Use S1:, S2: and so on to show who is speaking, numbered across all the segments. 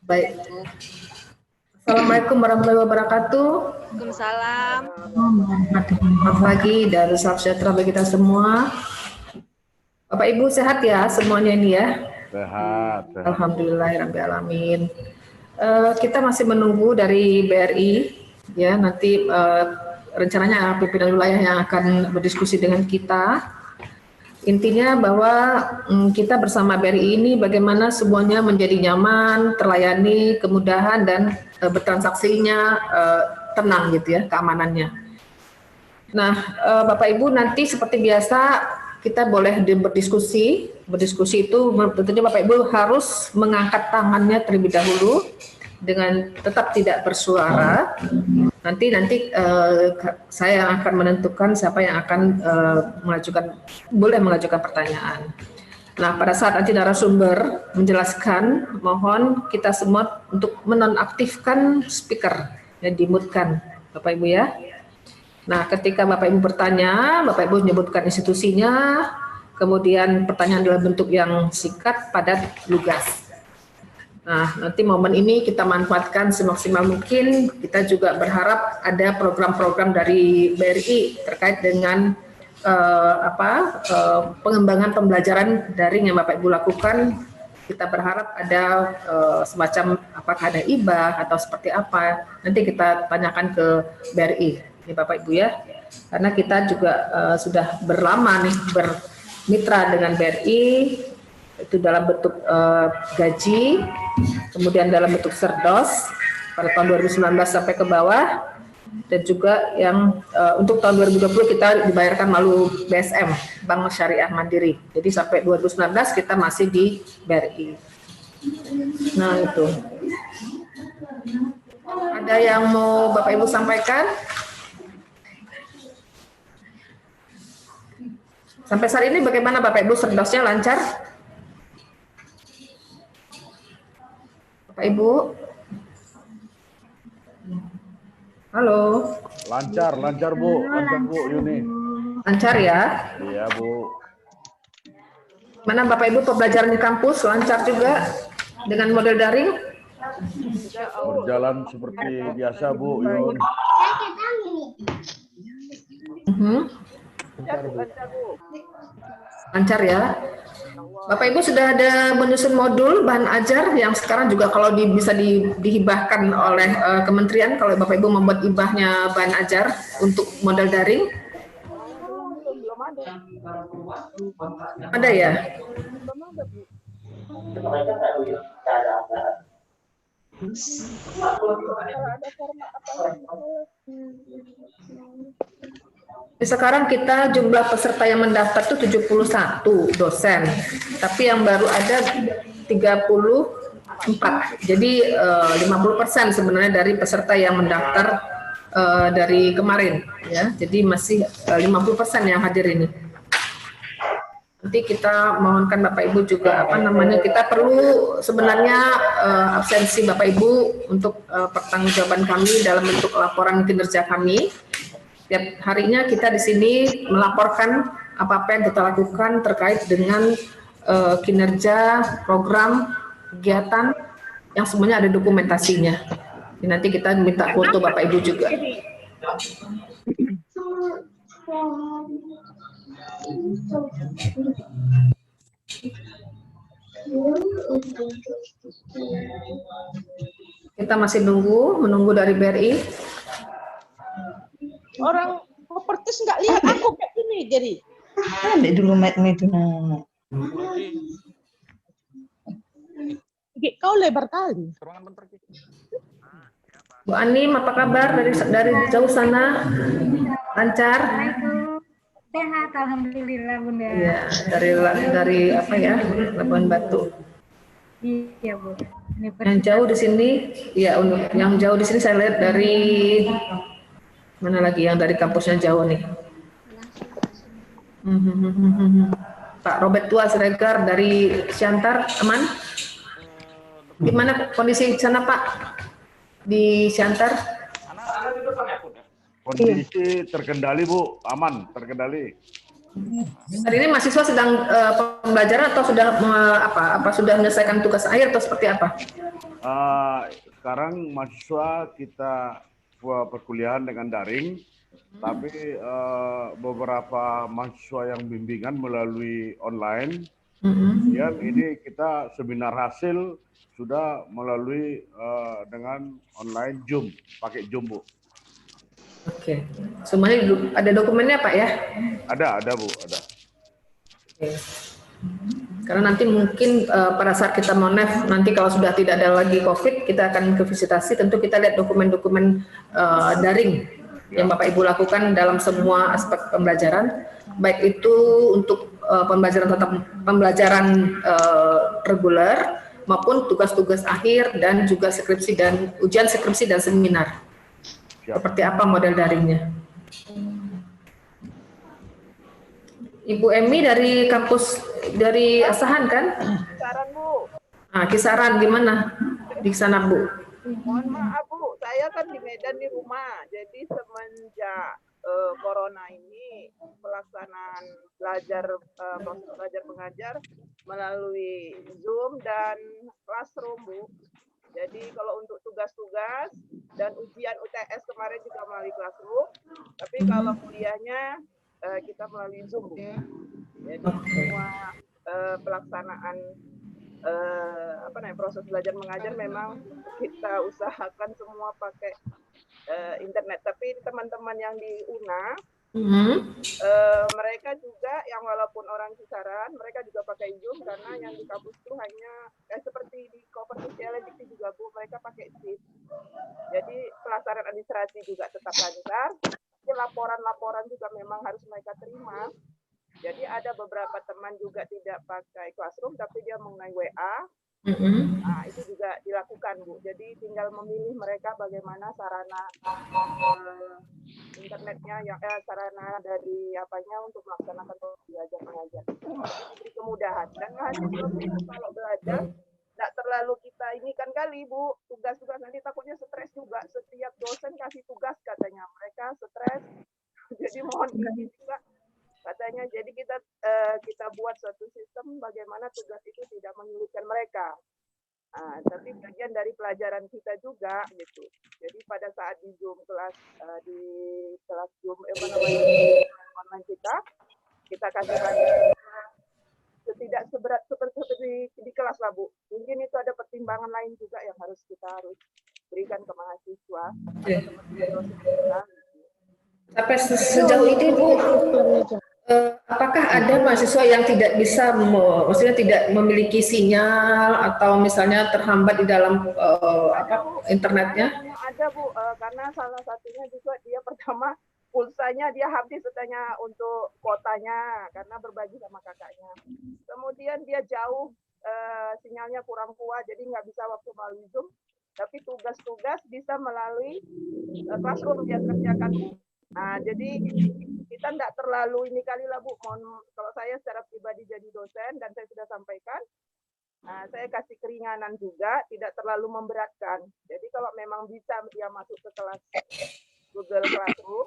S1: Baik. Assalamualaikum warahmatullahi wabarakatuh.
S2: Waalaikumsalam.
S1: Selamat pagi dan salam sejahtera bagi kita semua. Bapak Ibu sehat ya semuanya ini ya?
S3: Sehat.
S1: Alhamdulillahirrahmanirrahim. Kita masih menunggu dari BRI ya, nanti rencananya pimpinan wilayah yang akan berdiskusi dengan kita. Intinya bahwa kita bersama BRI ini bagaimana semuanya menjadi nyaman, terlayani, kemudahan dan bertransaksinya tenang gitu ya, keamanannya. Nah, Bapak Ibu nanti seperti biasa kita boleh berdiskusi. Berdiskusi itu tentunya Bapak Ibu harus mengangkat tangannya terlebih dahulu dengan tetap tidak bersuara. Nanti saya yang akan menentukan siapa yang akan boleh mengajukan pertanyaan. Nah, pada saat nanti narasumber menjelaskan, mohon kita semua untuk menonaktifkan speaker dan dimutkan, Bapak Ibu ya. Nah, ketika Bapak Ibu bertanya, Bapak Ibu menyebutkan institusinya, kemudian pertanyaan dalam bentuk yang singkat, padat, lugas. Nah, nanti momen ini kita manfaatkan semaksimal mungkin. Kita juga berharap ada program-program dari BRI terkait dengan pengembangan pembelajaran daring yang Bapak Ibu lakukan. Kita berharap ada semacam apakah ada IBA atau seperti apa. Nanti kita tanyakan ke BRI, ini Bapak Ibu ya. Karena kita juga sudah berlama nih bermitra dengan BRI. Itu dalam bentuk gaji, kemudian dalam bentuk serdos pada tahun 2019 sampai ke bawah, dan juga yang untuk tahun 2020 kita dibayarkan melalui BSM, Bank Syariah Mandiri. Jadi sampai 2019 kita masih di BRI. Nah itu. Ada yang mau Bapak Ibu sampaikan? Sampai saat ini bagaimana Bapak Ibu, serdosnya lancar? Bapak Ibu, halo.
S3: Lancar Bu, Yuni.
S1: Lancar ya?
S3: Iya Bu.
S1: Mana Bapak Ibu pembelajaran di kampus lancar juga dengan model daring?
S3: Berjalan seperti biasa Bu, Yun.
S1: Lancar ya? Bapak Ibu sudah ada menyusun modul bahan ajar yang sekarang juga kalau bisa dihibahkan oleh kementerian, kalau Bapak Ibu membuat hibahnya bahan ajar untuk model daring? Ada ya? Sekarang kita jumlah peserta yang mendaftar itu 71 dosen, tapi yang baru ada 34. Jadi 50% sebenarnya dari peserta yang mendaftar dari kemarin ya. Jadi masih 50% yang hadir ini. Nanti kita mohonkan Bapak Ibu juga kita perlu sebenarnya absensi Bapak Ibu untuk pertanggungjawaban kami dalam bentuk laporan kinerja kami. Setiap harinya kita di sini melaporkan apa yang kita lakukan terkait dengan kinerja, program, kegiatan yang semuanya ada dokumentasinya. Nanti kita minta foto Bapak Ibu juga. Kita masih menunggu dari BRI.
S2: Orang propertis nggak lihat aku kayak gini jadi.
S4: Ambil dulu mic-nya itu nak.
S2: Kau lebar kali.
S1: Bu Anim, apa kabar dari jauh sana? Lancar?
S5: Sehat, alhamdulillah Bunda.
S1: Iya, dari apa ya? Labuan Batu.
S5: Iya Bu.
S1: Yang jauh di sini, ya yang jauh di sini saya lihat dari mana lagi yang dari kampusnya jauh nih. Pak Robert Tua Siregar dari Siantar, aman? Gimana kondisi sana Pak? Di Siantar?
S3: Kondisi terkendali Bu, aman, terkendali.
S1: Hari ini mahasiswa sedang pembelajaran atau sudah sudah menyelesaikan tugas akhir atau seperti apa?
S3: Sekarang mahasiswa kita perkuliahan dengan daring, tapi beberapa mahasiswa yang bimbingan melalui online. Kemudian ini kita seminar hasil sudah melalui dengan online Zoom, pakai Zoom, Bu.
S1: Oke, semuanya ada dokumennya Pak ya?
S3: Ada Bu, ada.
S1: Oke. Karena nanti mungkin pada saat kita mau NEF, nanti kalau sudah tidak ada lagi COVID, kita akan ke visitasi, tentu kita lihat dokumen-dokumen daring yang Bapak Ibu lakukan dalam semua aspek pembelajaran, baik itu untuk pembelajaran reguler maupun tugas-tugas akhir dan juga skripsi dan ujian skripsi dan seminar.
S3: Siap.
S1: Seperti apa model daringnya? Ibu Emi dari kampus dari Asahan kan?
S2: Saran Bu,
S1: Nah, kisaran gimana di sana Bu?
S2: mohon maaf Bu, saya kan di Medan di rumah, jadi semenjak corona ini pelaksanaan proses belajar mengajar melalui Zoom dan Classroom Bu. Jadi kalau untuk tugas-tugas dan ujian UTS kemarin juga melalui Classroom, tapi kalau kuliahnya kita melalui Zoom Bu. Jadi semua pelaksanaan proses belajar mengajar memang kita usahakan semua pakai internet. Tapi teman-teman yang di UNA mereka juga yang walaupun orang kisaran mereka juga pakai Zoom, karena yang di kampus itu hanya seperti di Kopernik Dialektik juga Bu, mereka pakai Shift. Jadi pelaksanaan administrasi juga tetap lancar. Laporan-laporan juga memang harus mereka terima. Jadi ada beberapa teman juga tidak pakai Classroom tapi dia menggunakan WA. Nah, itu juga dilakukan Bu. Jadi tinggal memilih mereka bagaimana sarana internetnya, yang sarana dari apanya untuk melaksanakan belajar mengajar. Diberi kemudahan. Dan mahasiswa kalau belajar tidak terlalu kita ini kan kali Bu, tugas-tugas nanti takutnya stres juga. Setiap dosen kasih tugas katanya mereka stres. Jadi mohon izin juga katanya. Jadi kita buat suatu sistem bagaimana tugas itu tidak menyulitkan mereka. Tapi bagian dari pelajaran kita juga gitu. Jadi pada saat di Zoom kelas Zoom online kita kasih tidak seberat seperti di kelas lah Bu. Mungkin itu ada pertimbangan lain juga yang harus berikan ke mahasiswa atau teman-teman dosen kita.
S1: Sampai sejauh ini Bu, apakah ada mahasiswa yang tidak bisa, maksudnya tidak memiliki sinyal atau misalnya terhambat di dalam internetnya?
S2: Ada Bu, karena salah satunya juga dia pertama pulsanya dia habis katanya untuk kuotanya karena berbagi sama kakaknya. Kemudian dia jauh, sinyalnya kurang kuat, jadi nggak bisa waktu melalui Zoom. Tapi tugas-tugas bisa melalui Classroom dia kerjakan. Nah, jadi kita tidak terlalu ini kali lah Bu. Kalau saya secara pribadi jadi dosen dan saya sudah sampaikan, saya kasih keringanan juga, tidak terlalu memberatkan. Jadi kalau memang bisa dia masuk ke kelas Google Classroom,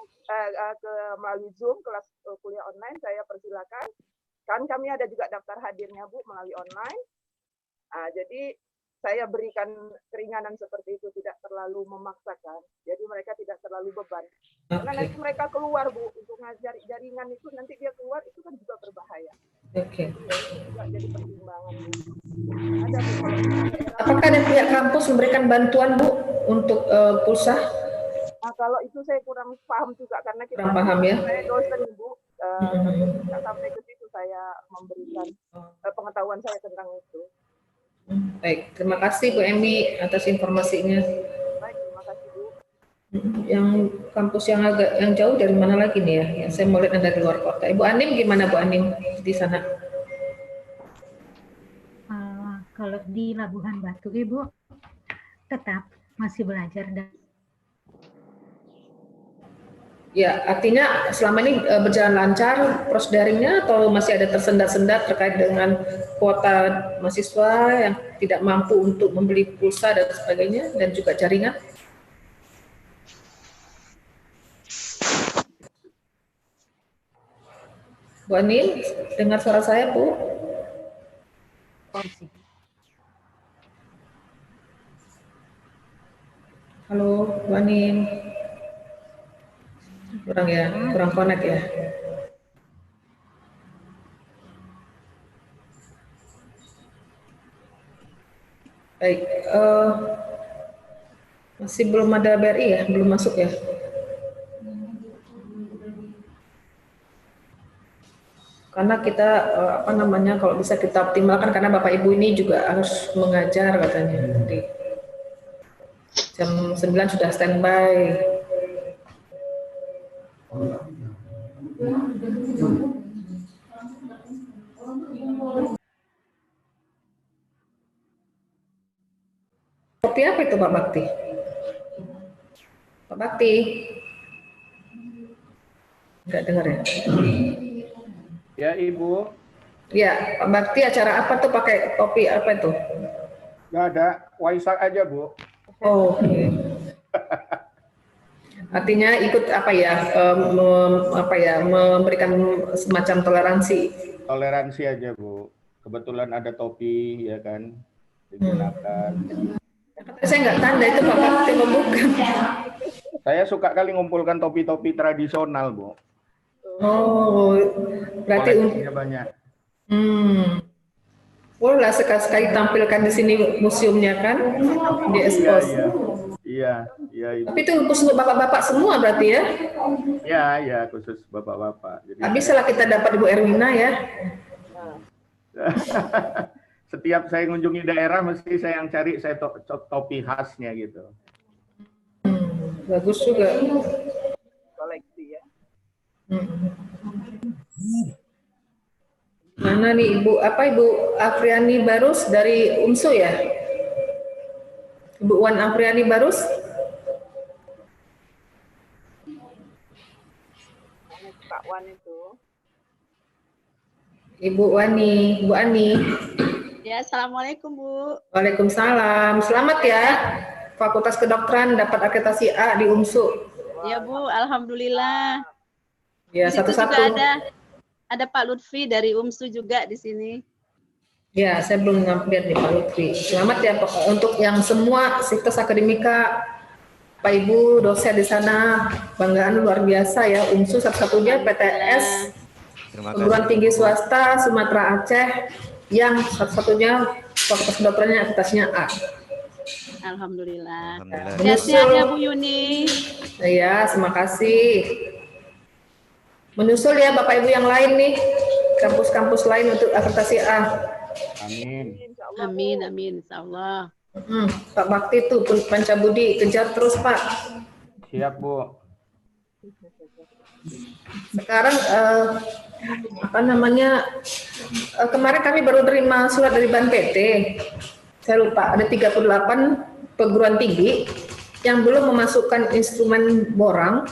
S2: melalui Zoom, kelas kuliah online, saya persilakan. Kan kami ada juga daftar hadirnya Bu melalui online. Jadi saya berikan keringanan seperti itu, tidak terlalu memaksakan. Jadi mereka tidak terlalu beban. Karena nanti mereka keluar Bu, untuk ngajar jaringan itu nanti dia keluar itu kan juga berbahaya.
S1: Oke.
S2: Juga jadi pertimbangan Bu. Ada Bu.
S1: Apakah ada pihak kampus memberikan bantuan Bu untuk pulsa?
S2: Kalau itu saya kurang paham juga karena kita
S1: kurang paham ya.
S2: Saya dosen Bu, tidak sampai ke situ saya memberikan pengetahuan saya tentang itu.
S1: Baik, terima kasih Bu Emi atas informasinya.
S2: Baik, terima kasih Bu.
S1: Yang kampus yang jauh dari mana lagi nih ya? Yang saya mau lihat dari luar kota. Ibu Anim gimana Bu Anim di sana?
S5: Kalau di Labuhan Batu Ibu tetap masih belajar dan
S1: Ya, artinya selama ini berjalan lancar proses daringnya atau masih ada tersendat-sendat terkait dengan kuota mahasiswa yang tidak mampu untuk membeli pulsa dan sebagainya dan juga jaringan? Bu Anin, dengar suara saya Bu? Halo, Bu Anin. Kurang ya, kurang connect ya. Baik, masih belum ada BRI ya, belum masuk ya. Karena kita apa namanya, kalau bisa kita optimalkan karena Bapak Ibu ini juga harus mengajar katanya. Jadi jam 9 sudah standby. Kopi apa itu Pak Bakti? Pak Bakti? Enggak dengar ya?
S6: Ya Ibu,
S1: Ya, Pak Bakti acara apa tuh pakai topi apa itu?
S6: nggak ada, Waisak aja Bu.
S1: Oh, oke. Artinya ikut apa ya, memberikan semacam toleransi.
S6: Toleransi aja Bu. Kebetulan ada topi ya kan, digunakan.
S1: Saya nggak tanda itu Pak Bakti membuka.
S6: Saya suka kali ngumpulkan topi-topi tradisional Bu.
S1: Oh, berarti
S6: Koleksinya banyak.
S1: Boleh sekali-sekali tampilkan di sini museumnya kan, di expose.
S6: Iya Ibu.
S1: Tapi itu khusus bapak-bapak semua berarti ya?
S6: Ya khusus bapak-bapak. Jadi
S1: Bisa lah kita dapat Ibu Erwina ya.
S6: setiap saya mengunjungi daerah mesti saya yang cari saya topi khasnya gitu.
S1: Bagus juga.
S2: Koleksi ya.
S1: Mana nih Ibu Afriani Barus dari UMSU ya? Ibu Wan Afriani Barus?
S2: Pak Wan itu.
S1: Ibu Bu Ani.
S7: Ya, assalamualaikum Bu.
S1: Waalaikumsalam. Selamat ya. Fakultas Kedokteran dapat akreditasi A di UMSU.
S7: Ya Bu, alhamdulillah.
S1: Ya,
S7: Di situ
S1: satu-satu.
S7: juga ada Pak Lutfi dari UMSU juga di sini.
S1: Ya, saya belum lihat nih Pak Lutfi. Selamat ya untuk yang semua situs akademika, Pak Ibu dosen di sana, banggaan luar biasa ya. UMSU satu-satunya PTS perguruan tinggi swasta Sumatera Aceh yang satu-satunya fakultas kedokterannya akreditasinya A.
S7: Alhamdulillah.
S8: Alhamdulillah.
S7: Sehat-sehat ya Bu Yuni.
S1: Ya, terima kasih. Menyusul ya Bapak Ibu yang lain nih, kampus-kampus lain untuk akreditasi A.
S6: Amin.
S7: Amin, amin, insya Allah.
S1: Pak Bakti tuh Pancabudi, kejar terus Pak.
S6: Siap Bu.
S1: Sekarang kemarin kami baru terima surat dari Ban PT. Saya lupa, ada 38 perguruan tinggi yang belum memasukkan instrumen borang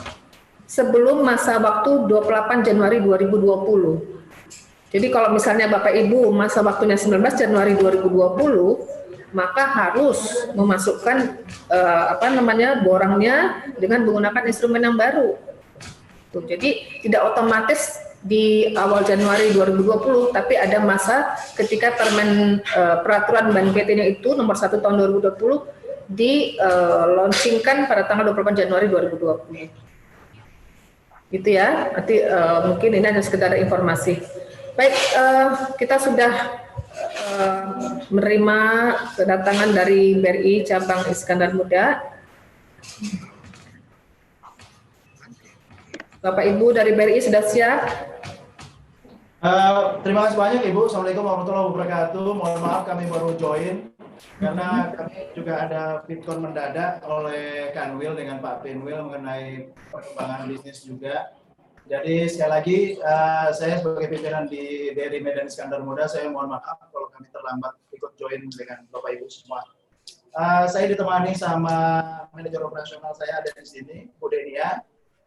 S1: sebelum masa waktu 28 Januari 2020. Jadi kalau misalnya Bapak Ibu masa waktunya 19 Januari 2020, maka harus memasukkan borangnya dengan menggunakan instrumen yang baru. Tuh, jadi tidak otomatis di awal Januari 2020, tapi ada masa ketika peraturan Ban PT-nya itu nomor 1 tahun 2020 launchingkan pada tanggal 28 Januari 2020. Gitu ya, nanti mungkin ini hanya sekedar informasi. Baik, kita sudah menerima kedatangan dari BRI Cabang Iskandar Muda. Bapak Ibu dari BRI sudah siap?
S9: Terima kasih banyak Ibu. Assalamualaikum warahmatullahi wabarakatuh. Mohon maaf kami baru join karena kami juga ada Fitcon mendadak oleh Kanwil dengan Pak Pinwil mengenai perkembangan bisnis juga. Jadi sekali lagi saya sebagai pimpinan di BRI Medan Iskandar Muda, saya mohon maaf kalau kami terlambat ikut join dengan Bapak Ibu semua. Saya ditemani sama manajer operasional saya ada di sini, Bu Denia.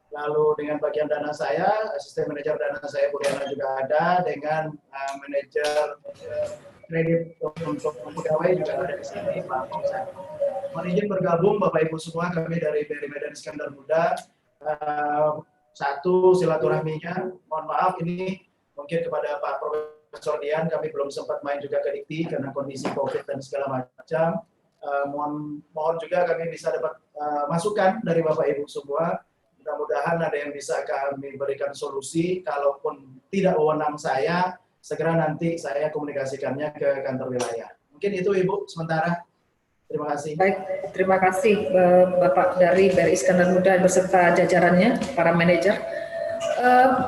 S9: Lalu dengan bagian dana saya, asisten manajer dana saya Bu Diana juga ada, dengan manajer kredit untuk pegawai juga ada di sini, Pak Komsa. Mohon izin bergabung Bapak Ibu semua, kami dari BRI Medan Iskandar Muda. Satu, silaturahminya, mohon maaf ini mungkin kepada Pak Profesor Dian, kami belum sempat main juga ke Dikti karena kondisi COVID dan segala macam. mohon juga kami bisa dapat masukan dari Bapak Ibu semua. Mudah-mudahan ada yang bisa kami berikan solusi. Kalaupun tidak wewenang saya, segera nanti saya komunikasikannya ke kantor wilayah. Mungkin itu Ibu sementara. Terima kasih.
S1: Baik, terima kasih Bapak dari BRI Iskandar Muda beserta jajarannya, para manajer.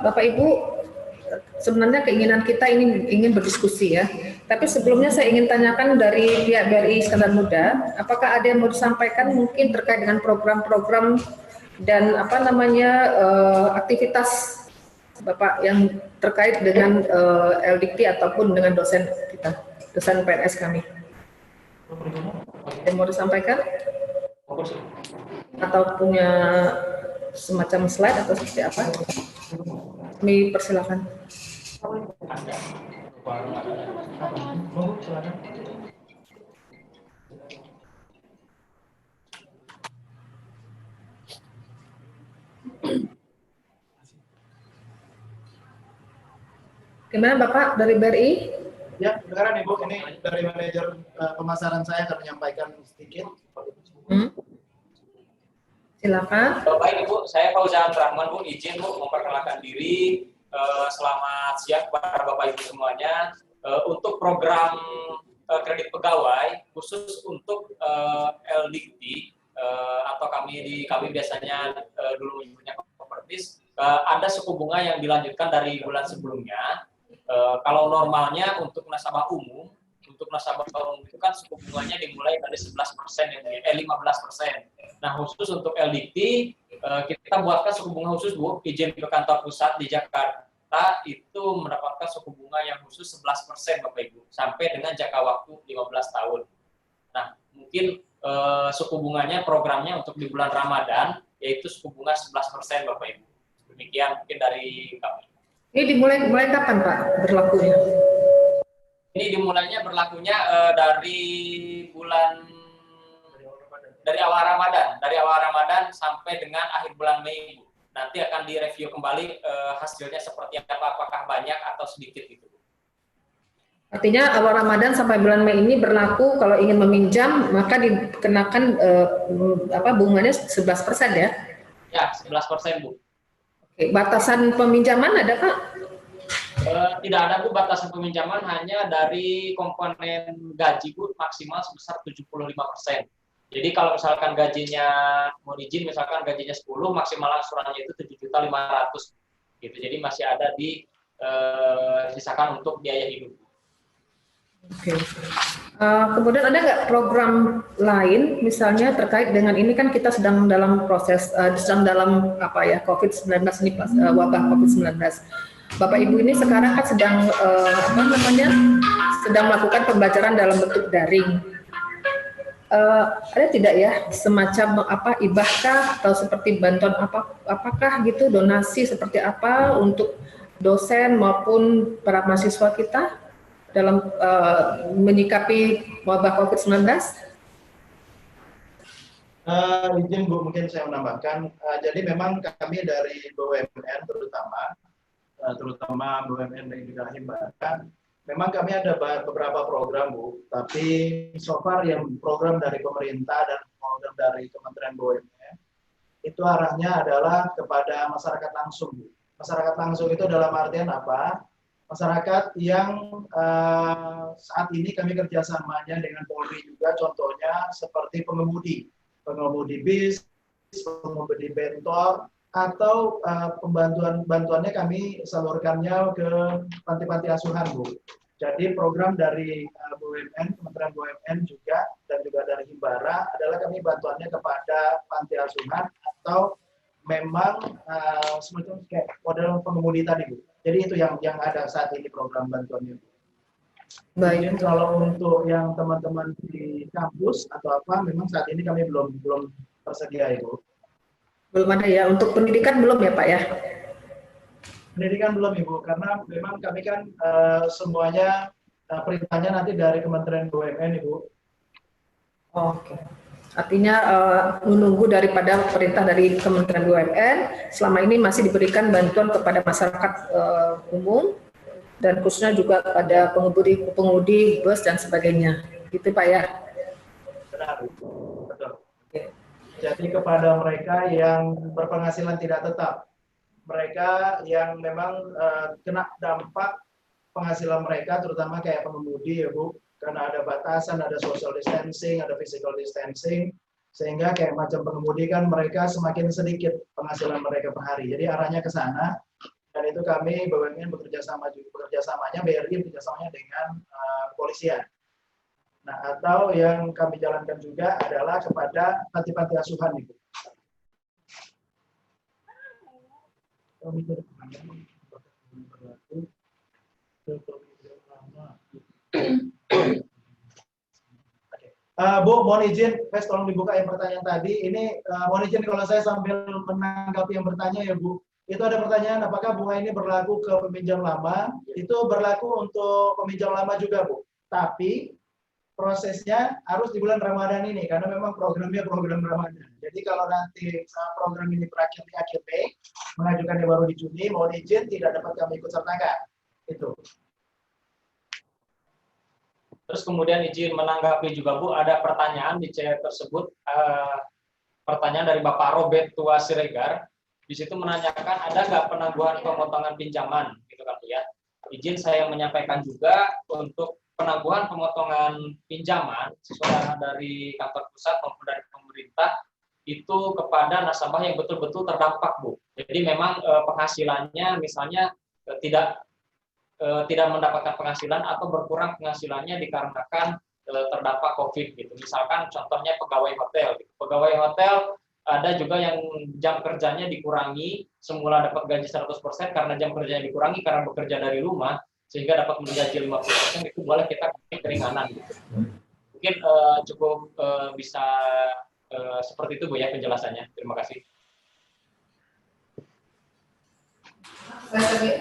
S1: Bapak Ibu, sebenarnya keinginan kita ini ingin berdiskusi ya. Tapi sebelumnya saya ingin tanyakan dari pihak BRI Iskandar Muda, apakah ada yang mau disampaikan mungkin terkait dengan program-program dan aktivitas Bapak yang terkait dengan LDIKT ataupun dengan dosen kita, dosen PNS kami. Yang mau disampaikan? Atau punya semacam slide atau seperti apa? Kami persilakan. Gimana Bapak dari BRI?
S9: Ya, kedengaran Ibu, ini dari manajer pemasaran saya akan menyampaikan sedikit.
S1: Silakan.
S8: Baik Ibu, saya Fauzan Rahman Bu, izin Bu memperkenalkan diri. Selamat siang kepada Bapak Ibu semuanya. Untuk program kredit pegawai khusus untuk LDIKT atau kami biasanya dulu menyebutnya Kopertis, ada suku bunga yang dilanjutkan dari bulan sebelumnya. Kalau normalnya untuk nasabah umum itu kan suku bunganya dimulai dari 11% ya, 15%. Nah khusus untuk LDIKT kita buatkan suku bunga khusus Bu, izin ke kantor pusat di Jakarta itu mendapatkan suku bunga yang khusus 11% Bapak Ibu sampai dengan jangka waktu 15 tahun. Nah mungkin suku bunganya programnya untuk di bulan Ramadan yaitu suku bunga 11% Bapak Ibu. Demikian mungkin dari kami.
S1: Ini dimulai kapan Pak berlakunya?
S8: Ini dimulainya berlakunya dari awal Ramadan sampai dengan akhir bulan Mei. Nanti akan direview kembali hasilnya seperti apa, apakah banyak atau sedikit gitu.
S1: Artinya awal Ramadan sampai bulan Mei ini berlaku kalau ingin meminjam maka dikenakan bunganya 11% ya? Ya, 11% Bu. Oke, batasan peminjaman ada Pak?
S8: Tidak ada Bu, batasan peminjaman hanya dari komponen gaji Bu maksimal sebesar 75%. Jadi kalau misalkan gajinya mau izin misalkan gajinya 10, maksimal angsurannya itu 7.500.000 gitu. Jadi masih ada di sisakan untuk biaya hidup.
S1: Oke. Kemudian ada nggak program lain misalnya terkait dengan ini kan kita sedang dalam proses COVID-19 ini wabah COVID-19. Bapak Ibu ini sekarang kan sedang sedang melakukan pembelajaran dalam bentuk daring. Ada tidak ya semacam ibahkah atau seperti bantuan apakah gitu donasi seperti apa untuk dosen maupun para mahasiswa kita dalam menyikapi wabah COVID-19?
S9: Izin Bu, mungkin saya menambahkan. Jadi memang kami dari BUMN terutama BUMN dan juga Himbara, memang kami ada beberapa program Bu, tapi so far yang program dari pemerintah dan program dari Kementerian BUMN itu arahnya adalah kepada masyarakat langsung Bu. Masyarakat langsung itu dalam artian apa? Masyarakat yang saat ini kami kerjasamanya dengan Polri juga, contohnya seperti pengemudi bis, pengemudi bentor, atau bantuannya kami salurkannya ke panti-panti asuhan Bu. Jadi program dari BUMN, Kementerian BUMN juga dan juga dari Himbara adalah kami bantuannya kepada panti asuhan atau memang semacam kayak model pengemudi tadi Bu. Jadi itu yang ada saat ini program bantuannya. Baik. Kalau untuk yang teman-teman di kampus atau apa, memang saat ini kami belum tersedia Ibu.
S1: Belum ada ya. Untuk pendidikan belum ya Pak ya?
S9: Pendidikan belum Ibu, karena memang kami kan semuanya perintahnya nanti dari Kementerian BUMN Ibu.
S1: Oke. Artinya menunggu daripada perintah dari Kementerian BUMN, selama ini masih diberikan bantuan kepada masyarakat umum dan khususnya juga pada pengemudi bus dan sebagainya, gitu Pak ya?
S9: Benar. Betul. Jadi kepada mereka yang berpenghasilan tidak tetap, mereka yang memang kena dampak penghasilan mereka, terutama kayak pengemudi ya Bu, karena ada batasan, ada social distancing, ada physical distancing, sehingga kayak macam pengemudi kan mereka semakin sedikit penghasilan mereka per hari. Jadi arahnya ke sana, dan itu kami BUMN bekerjasamanya BRI bekerjasamanya dengan kepolisian. Nah, atau yang kami jalankan juga adalah kepada panti-panti asuhan Ibu. Bu, mohon izin, Pes, tolong dibuka yang pertanyaan tadi. Ini mohon izin kalau saya sambil menanggapi yang bertanya ya Bu. Itu ada pertanyaan, apakah bunga ini berlaku ke peminjam lama? Itu berlaku untuk peminjam lama juga Bu. Tapi prosesnya harus di bulan Ramadan ini, karena memang programnya program Ramadan. Jadi kalau nanti program ini berakhir di akhir Mei, mengajukannya baru di Juni, mohon izin tidak dapat kami ikut sertakan. Itu.
S8: Terus kemudian izin menanggapi juga Bu, ada pertanyaan di chat tersebut, pertanyaan dari Bapak Robert Tua Siregar. Di situ menanyakan ada nggak penangguhan pemotongan pinjaman, gitu kan ya. Izin saya menyampaikan juga untuk penangguhan pemotongan pinjaman sesuai dari kantor pusat maupun dari pemerintah itu kepada nasabah yang betul-betul terdampak Bu. Jadi memang penghasilannya misalnya tidak mendapatkan penghasilan atau berkurang penghasilannya dikarenakan terdampak COVID gitu. Misalkan contohnya pegawai hotel. Gitu. Pegawai hotel ada juga yang jam kerjanya dikurangi, semula dapat gaji 100% karena jam kerjanya dikurangi karena bekerja dari rumah, sehingga dapat menggaji 50%, itu boleh kita keringanan gitu. Mungkin cukup bisa seperti itu Bu ya penjelasannya. Terima kasih.
S1: Terima kasih.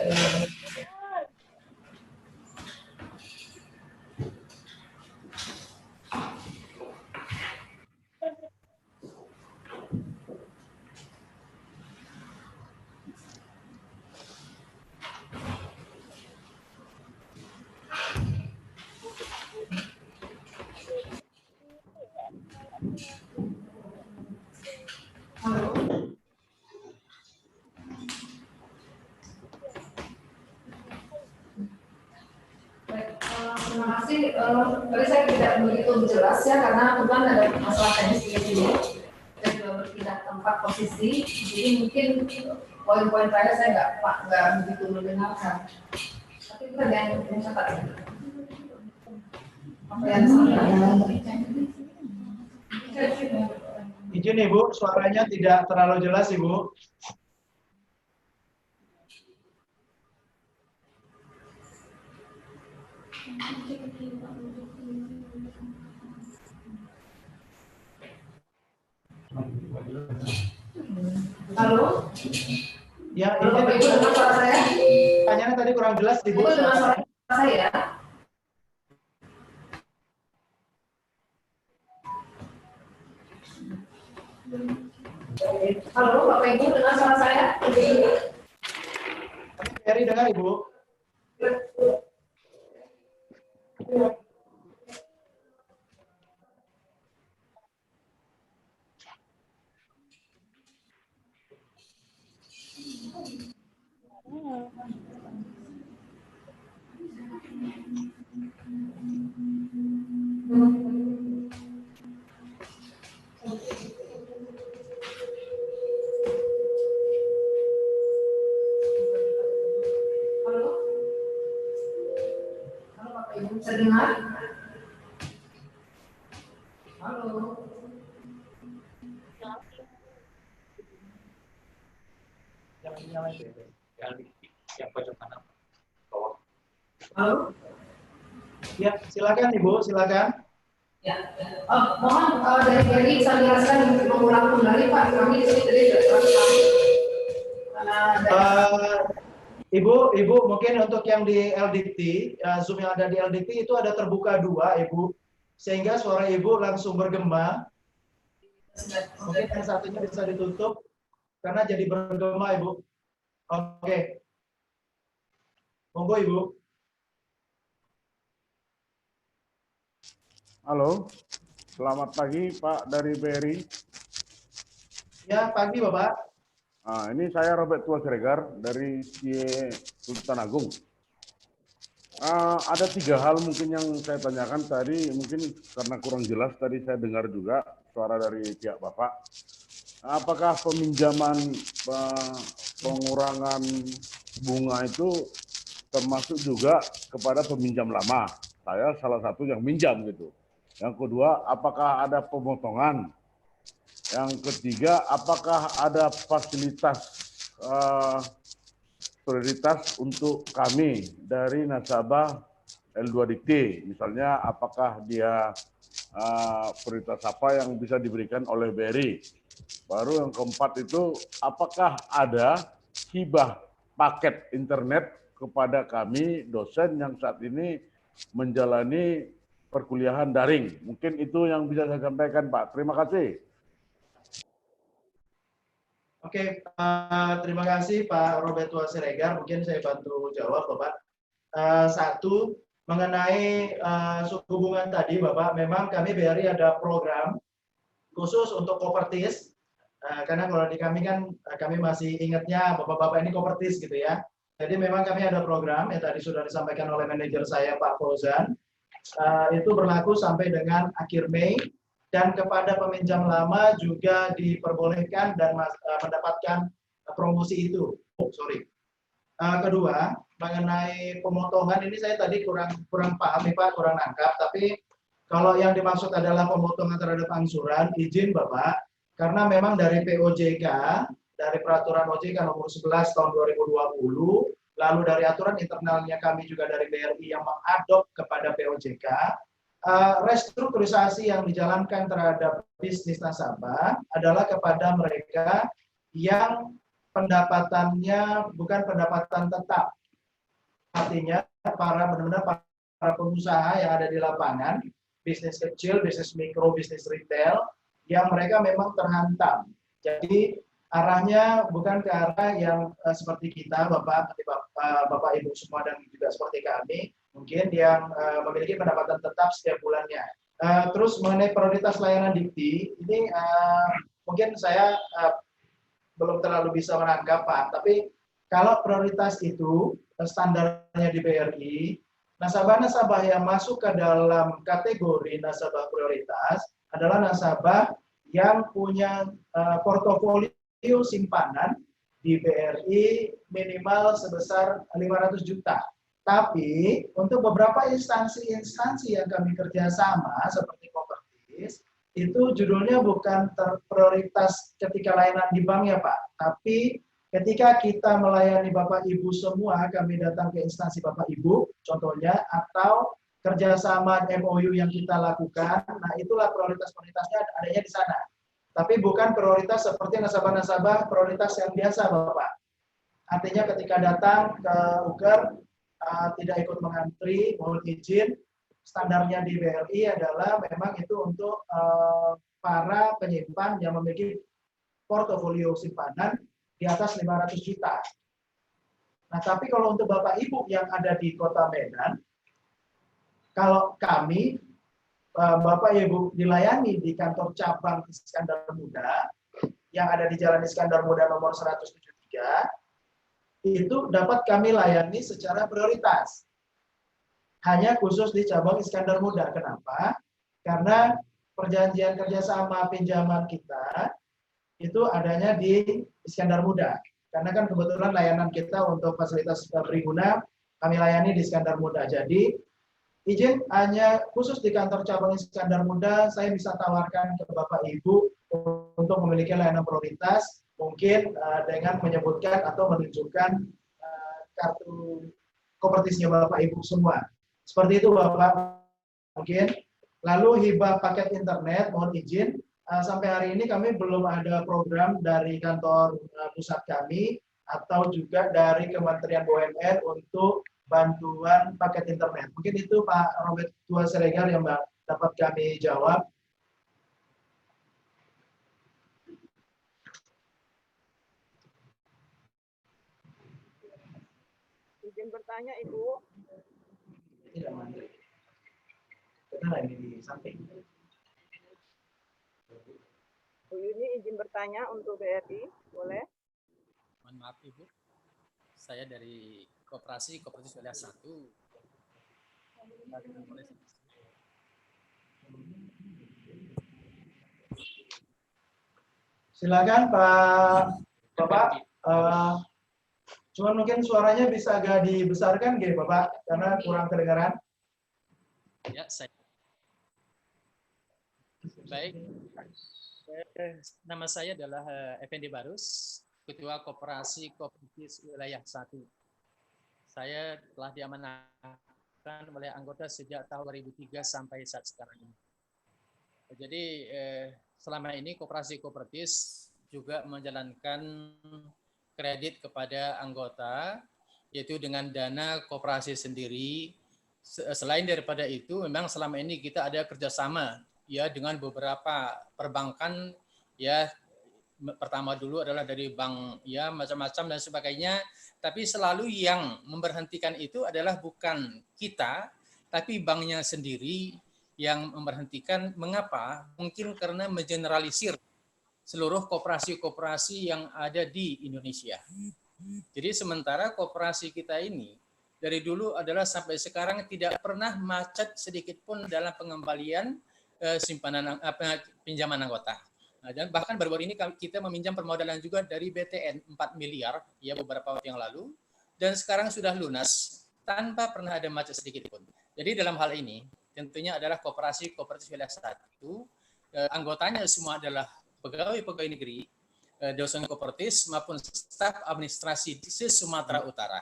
S1: Tadi saya tidak begitu jelas ya karena kebetulan ada masalah teknis di sini. Saya juga berpindah tempat posisi, jadi mungkin poin-poin terakhir saya nggak begitu mendengarkan. Tapi itu ada yang mencatat. Apa yang salah?
S9: Izin Ibu, suaranya tidak terlalu jelas Ibu.
S1: Halo?
S9: Ya,
S1: Halo, Bapak Ibu dengar suara saya?
S9: Pertanyaannya tadi kurang jelas Ibu.
S1: Ibu dengar suara saya? Halo, Bapak Ibu dengar suara saya?
S9: Ferry dengar Ibu.
S1: Bisa dengar? Halo.
S8: Yang pojok kanan.
S1: Halo.
S9: Ya, silakan Ibu, silakan.
S1: Ya. Mohon dari Ferry bisa menjelaskan mengulang kembali Pak. Kami di sini tadi
S9: Ibu, mungkin untuk yang di LDT, Zoom yang ada di LDT itu ada terbuka dua, Ibu, sehingga suara Ibu langsung bergema. Mungkin yang satunya bisa ditutup karena jadi bergema, Ibu. Oke. Monggo, Ibu.
S3: Halo, Selamat pagi Pak dari BRI.
S9: Ya, pagi Bapak.
S3: Nah, ini saya Robert Tua Siregar dari CIE Sultan Agung. Ada 3 hal mungkin yang saya tanyakan tadi, mungkin karena kurang jelas tadi saya dengar juga suara dari pihak Bapak. Apakah peminjaman pengurangan bunga itu termasuk juga kepada peminjam lama? Saya salah satu yang minjam gitu. Yang kedua, apakah ada pemotongan? Yang ketiga, apakah ada fasilitas prioritas untuk kami dari nasabah L2 Dikti? Misalnya, apakah dia prioritas apa yang bisa diberikan oleh BRI? Baru yang keempat itu, apakah ada hibah paket internet kepada kami dosen yang saat ini menjalani perkuliahan daring? Mungkin itu yang bisa saya sampaikan, Pak. Terima kasih.
S9: Oke, terima kasih Pak Robert Tua Siregar. Mungkin saya bantu jawab, Bapak. Satu, mengenai suku hubungan tadi, Bapak, memang kami BRI ada program khusus untuk kopertis. Karena kalau di kami kan, kami masih ingatnya Bapak-Bapak ini kopertis gitu ya. Jadi memang kami ada program, yang tadi sudah disampaikan oleh manajer saya, Pak Fauzan. Itu berlaku sampai dengan akhir Mei. Dan kepada peminjam lama juga diperbolehkan dan mendapatkan promosi itu. Kedua, mengenai pemotongan ini saya tadi kurang paham nih Pak, kurang nangkap. Tapi kalau yang dimaksud adalah pemotongan terhadap angsuran, izin Bapak, karena memang dari POJK, dari peraturan OJK nomor 11 tahun 2020, lalu dari aturan internalnya kami juga dari BRI yang mengadop kepada POJK, restrukturisasi yang dijalankan terhadap bisnis nasabah adalah kepada mereka yang pendapatannya bukan pendapatan tetap. Artinya benar-benar para pengusaha yang ada di lapangan, bisnis kecil, bisnis mikro, bisnis retail, yang mereka memang terhantam. Jadi arahnya bukan ke arah yang seperti kita, Bapak Ibu semua dan juga seperti kami, mungkin yang memiliki pendapatan tetap setiap bulannya. Terus mengenai prioritas layanan Dikti, ini mungkin saya belum terlalu bisa menangkap Pak, tapi kalau prioritas itu standarnya di BRI, nasabah-nasabah yang masuk ke dalam kategori nasabah prioritas adalah nasabah yang punya portofolio simpanan di BRI minimal sebesar 500 juta. Tapi untuk beberapa instansi-instansi yang kami kerjasama seperti Kopertis, itu judulnya bukan terprioritas ketika layanan di bank ya Pak, tapi ketika kita melayani Bapak Ibu semua, kami datang ke instansi Bapak Ibu, contohnya, atau kerjasama MOU yang kita lakukan, nah itulah prioritasnya adanya di sana. Tapi bukan prioritas seperti nasabah-nasabah prioritas yang biasa Bapak. Artinya ketika datang ke UGER, tidak ikut mengantri, mohon izin, standarnya di BRI adalah memang itu untuk para penyimpan yang memiliki portofolio simpanan di atas 500 juta. Nah, tapi kalau untuk Bapak Ibu yang ada di Kota Medan, kalau kami, Bapak Ibu dilayani di kantor cabang Iskandar Muda, yang ada di Jalan Iskandar Muda nomor 173, itu dapat kami layani secara prioritas. Hanya khusus di cabang Iskandar Muda. Kenapa? Karena perjanjian kerjasama pinjaman kita itu adanya di Iskandar Muda. Karena kan kebetulan layanan kita untuk fasilitas berguna kami layani di Iskandar Muda. Jadi izin hanya khusus di kantor cabang Iskandar Muda saya bisa tawarkan ke Bapak Ibu untuk memiliki layanan prioritas, mungkin dengan menyebutkan atau menunjukkan kartu kopertisnya Bapak Ibu semua. Seperti itu Bapak mungkin. Lalu hibah paket internet, mohon izin, sampai hari ini kami belum ada program dari kantor pusat kami atau juga dari Kementerian BUMN untuk bantuan paket internet. Mungkin itu Pak Robert Tua Siregar yang dapat kami jawab.
S2: Izin bertanya Ibu.
S9: Tidak mandiri. Benar ini di samping.
S2: Bu Yuni izin bertanya untuk BRI, boleh?
S10: Mohon maaf Ibu, saya dari Koperasi Kooperatif Wilayah 1.
S9: Silakan Pak Bapak. Cuman mungkin suaranya bisa agak dibesarkan gitu Bapak, karena kurang kedengaran.
S10: Ya, saya. Baik. Nama saya adalah Effendi Barus, Ketua Koperasi Kooperatif Wilayah 1. Saya telah diamanahkan oleh anggota sejak tahun 2003 sampai saat sekarang ini. Jadi selama ini koperasi kooperatif juga menjalankan kredit kepada anggota, yaitu dengan dana koperasi sendiri. Selain daripada itu, memang selama ini kita ada kerjasama ya dengan beberapa perbankan ya. Pertama dulu adalah dari bank ya macam-macam dan sebagainya. Tapi selalu yang memberhentikan itu adalah bukan kita, tapi banknya sendiri yang memberhentikan. Mengapa? Mungkin karena mengeneralisir seluruh koperasi-koperasi yang ada di Indonesia. Jadi sementara koperasi kita ini dari dulu adalah sampai sekarang tidak pernah macet sedikit pun dalam pengembalian simpanan pinjaman anggota. Nah, dan bahkan baru-baru ini kita meminjam permodalan juga dari BTN 4 miliar ya beberapa waktu yang lalu, dan sekarang sudah lunas tanpa pernah ada macet sedikit pun. Jadi dalam hal ini tentunya adalah Koperasi Kooperatif Wilayah 1, anggotanya semua adalah pegawai-pegawai negeri, dosen kooperatif maupun staf administrasi di Sumatera Utara.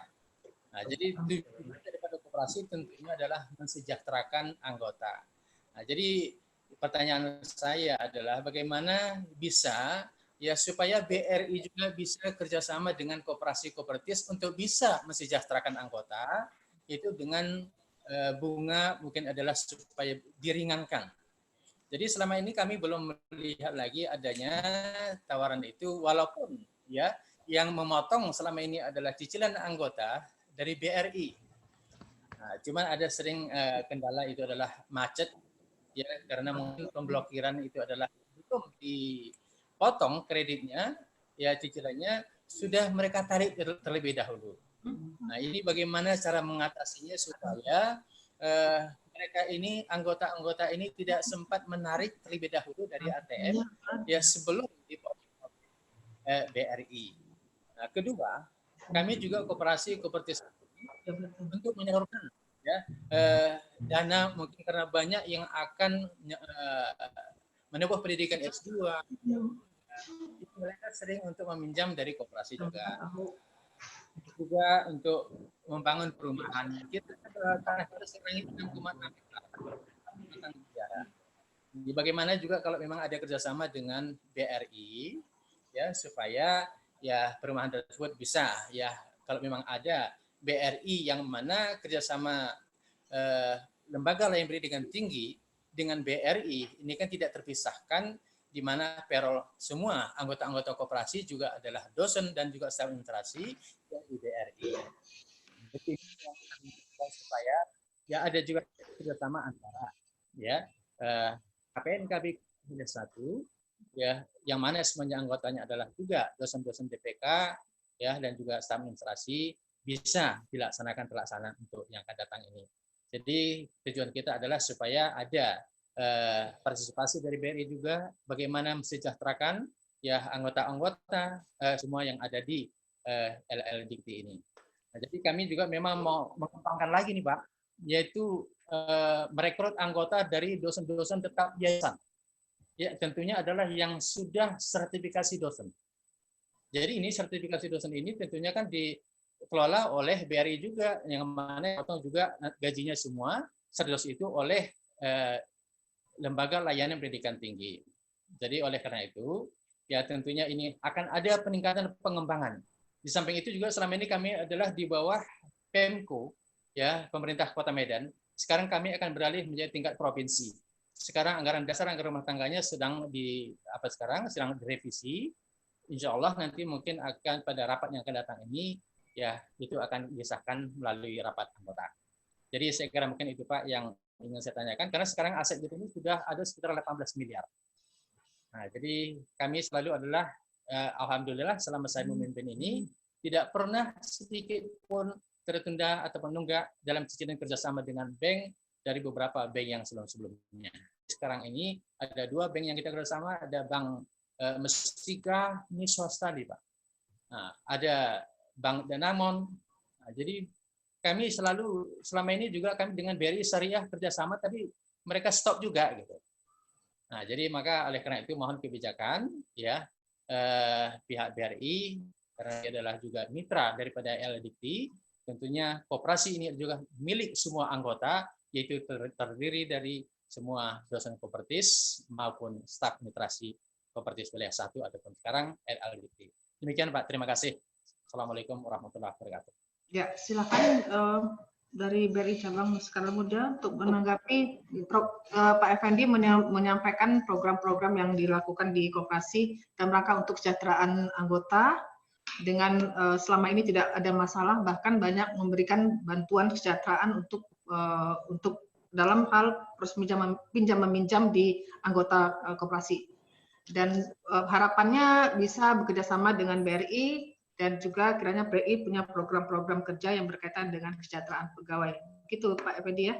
S10: Nah, jadi tujuan daripada koperasi tentunya adalah mensejahterakan anggota. Nah, jadi pertanyaan saya adalah bagaimana bisa ya supaya BRI juga bisa kerjasama dengan koperasi kooperatif untuk bisa mensejahterakan anggota, itu dengan bunga mungkin adalah supaya diringankan. Jadi selama ini kami belum melihat lagi adanya tawaran itu, walaupun ya yang memotong selama ini adalah cicilan anggota dari BRI. Nah, cuman ada sering kendala itu adalah macet ya, karena mungkin pemblokiran itu adalah belum dipotong kreditnya ya, cicilannya sudah mereka tarik terlebih dahulu. Nah, ini bagaimana cara mengatasinya supaya mereka ini anggota-anggota ini tidak sempat menarik terlebih dahulu dari ATM ya sebelum dipotong BRI. Nah, kedua, kami juga koperasi kooperatif untuk menyalurkan ya dana mungkin karena banyak yang akan menempuh pendidikan S2. Mereka sering untuk meminjam dari koperasi juga untuk membangun perumahan. Kita tanah sekarang itu 6,6 hektar. Bagaimana juga kalau memang ada kerjasama dengan BRI ya supaya ya perumahan tersebut bisa ya, kalau memang ada BRI yang mana kerjasama lembaga layan pendidikan tinggi dengan BRI ini kan tidak terpisahkan, di mana payroll semua anggota-anggota koperasi juga adalah dosen dan juga staf administrasi dari BRI. Jadi supaya ya ada juga kerjasama antara ya KPNKB 1 ya, yang mana semuanya anggotanya adalah juga dosen-dosen DPK ya dan juga staf administrasi, bisa dilaksanakan pelaksanaan untuk yang akan datang ini. Jadi tujuan kita adalah supaya ada partisipasi dari BRI juga, bagaimana mensejahterakan ya anggota-anggota semua yang ada di LL Dikti ini. Nah, jadi kami juga memang mau mengembangkan lagi nih Pak, yaitu merekrut anggota dari dosen-dosen tetap yayasan. Ya, tentunya adalah yang sudah sertifikasi dosen. Jadi ini sertifikasi dosen ini tentunya kan dikelola oleh BRI juga, yang mana potong juga gajinya semua serdos itu oleh lembaga layanan pendidikan tinggi. Jadi oleh karena itu ya tentunya ini akan ada peningkatan pengembangan. Di samping itu juga selama ini kami adalah di bawah Pemko ya, pemerintah Kota Medan. Sekarang kami akan beralih menjadi tingkat provinsi. Sekarang anggaran dasar, anggaran rumah tangganya sedang sedang direvisi. Insya Allah nanti mungkin akan pada rapat yang akan datang ini ya itu akan disahkan melalui rapat anggota. Jadi saya kira mungkin itu Pak yang ingin saya tanyakan, karena sekarang aset itu sudah ada sekitar 18 miliar. Nah, jadi kami selalu adalah alhamdulillah selama saya memimpin ini tidak pernah sedikit pun tertunda atau menunggak dalam cicilan kerjasama dengan bank dari beberapa bank yang sebelum-sebelumnya. Sekarang ini ada 2 bank yang kita kerjasama, ada Bank Mestika, ini swasta nih Pak. Nah, ada Bank Danamon. Nah, jadi kami selalu selama ini juga kami dengan BRI Syariah kerjasama, tapi mereka stop juga gitu. Nah, jadi maka oleh karena itu mohon kebijakan ya pihak BRI karena dia adalah juga mitra daripada LDIC, tentunya koperasi ini juga milik semua anggota, yaitu terdiri dari semua dosen kopertis maupun staf mitrasi kopertis wilayah 1 ataupun sekarang LDIC. Demikian Pak, terima kasih. Assalamualaikum warahmatullahi wabarakatuh.
S11: Ya, silakan dari BRI Cabang Skala Muda untuk menanggapi Pak Effendi menyampaikan program-program yang dilakukan di koperasi dalam rangka untuk kesejahteraan anggota dengan selama ini tidak ada masalah, bahkan banyak memberikan bantuan kesejahteraan untuk dalam hal pinjam meminjam di anggota koperasi. Dan harapannya bisa bekerjasama dengan BRI dan juga kiranya BRI punya program-program kerja yang berkaitan dengan kesejahteraan pegawai. Gitu Pak Effendi ya.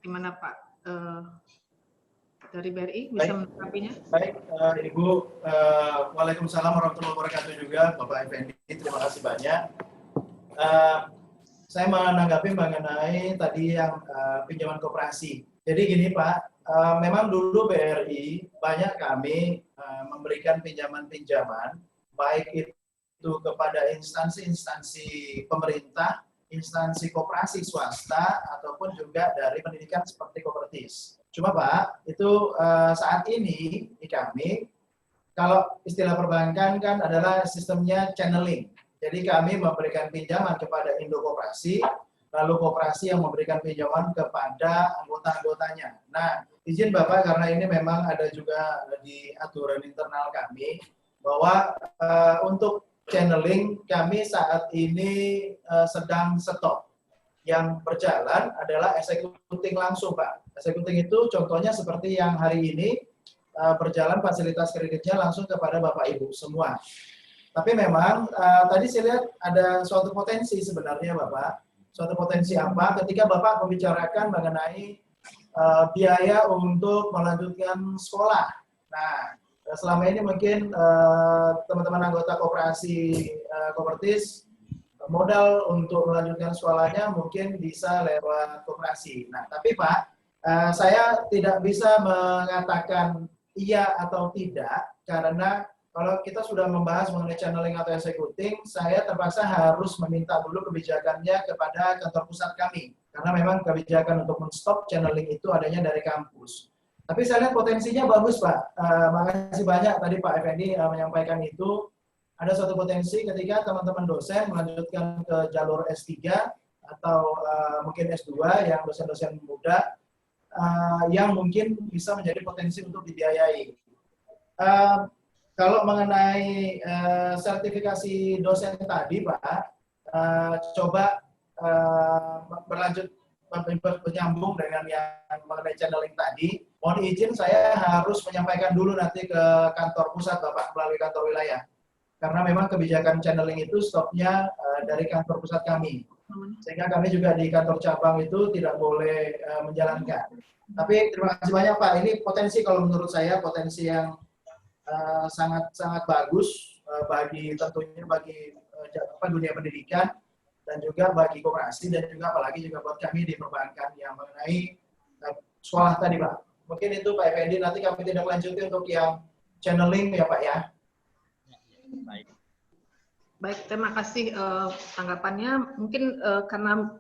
S11: Gimana Pak dari BRI bisa menanggapinya?
S9: Baik, Ibu. Waalaikumsalam warahmatullahi wabarakatuh juga Bapak Effendi. Terima kasih banyak. Saya menanggapi mengenai tadi yang pinjaman koperasi. Jadi gini Pak, memang dulu BRI banyak kami memberikan pinjaman-pinjaman baik itu kepada instansi-instansi pemerintah, instansi koperasi swasta, ataupun juga dari pendidikan seperti kopertis. Cuma Pak, itu saat ini di kami, kalau istilah perbankan kan adalah sistemnya channeling. Jadi kami memberikan pinjaman kepada Indo Koperasi, lalu koperasi yang memberikan pinjaman kepada anggota-anggotanya. Nah, izin Bapak, karena ini memang ada juga di aturan internal kami, bahwa untuk channeling kami saat ini sedang stop. Yang berjalan adalah executing langsung Pak. Executing itu contohnya seperti yang hari ini berjalan fasilitas kreditnya langsung kepada Bapak Ibu semua. Tapi memang tadi saya lihat ada suatu potensi sebenarnya Bapak. Suatu potensi apa? Ketika Bapak membicarakan mengenai biaya untuk melanjutkan sekolah. Nah, selama ini mungkin teman-teman anggota koperasi kopertis modal untuk melanjutkan sekolahnya mungkin bisa lewat koperasi. Nah, tapi Pak, saya tidak bisa mengatakan iya atau tidak karena kalau kita sudah membahas mengenai channeling atau executing, saya terpaksa harus meminta dulu kebijakannya kepada kantor pusat kami. Karena memang kebijakan untuk men-stop channeling itu adanya dari kampus. Tapi saya lihat potensinya bagus Pak. Makasih banyak tadi Pak Effendi menyampaikan itu. Ada suatu potensi ketika teman-teman dosen melanjutkan ke jalur S3 atau mungkin S2 yang dosen-dosen muda yang mungkin bisa menjadi potensi untuk dibiayai. Kalau mengenai sertifikasi dosen tadi Pak, coba berlanjut menyambung dengan yang mengenai channeling tadi. Mohon izin saya harus menyampaikan dulu nanti ke kantor pusat Bapak melalui kantor wilayah. Karena memang kebijakan channeling itu stopnya dari kantor pusat kami. Sehingga kami juga di kantor cabang itu tidak boleh menjalankan. Tapi terima kasih banyak Pak. Ini potensi kalau menurut saya potensi yang sangat bagus bagi tentunya bagi dunia pendidikan dan juga bagi koperasi dan juga apalagi juga buat kami di perbankan yang mengenai sekolah tadi Pak. Mungkin itu Pak Effendi, nanti kami tidak lanjuti untuk yang channeling ya Pak ya.
S11: Baik, terima kasih tanggapannya. Mungkin karena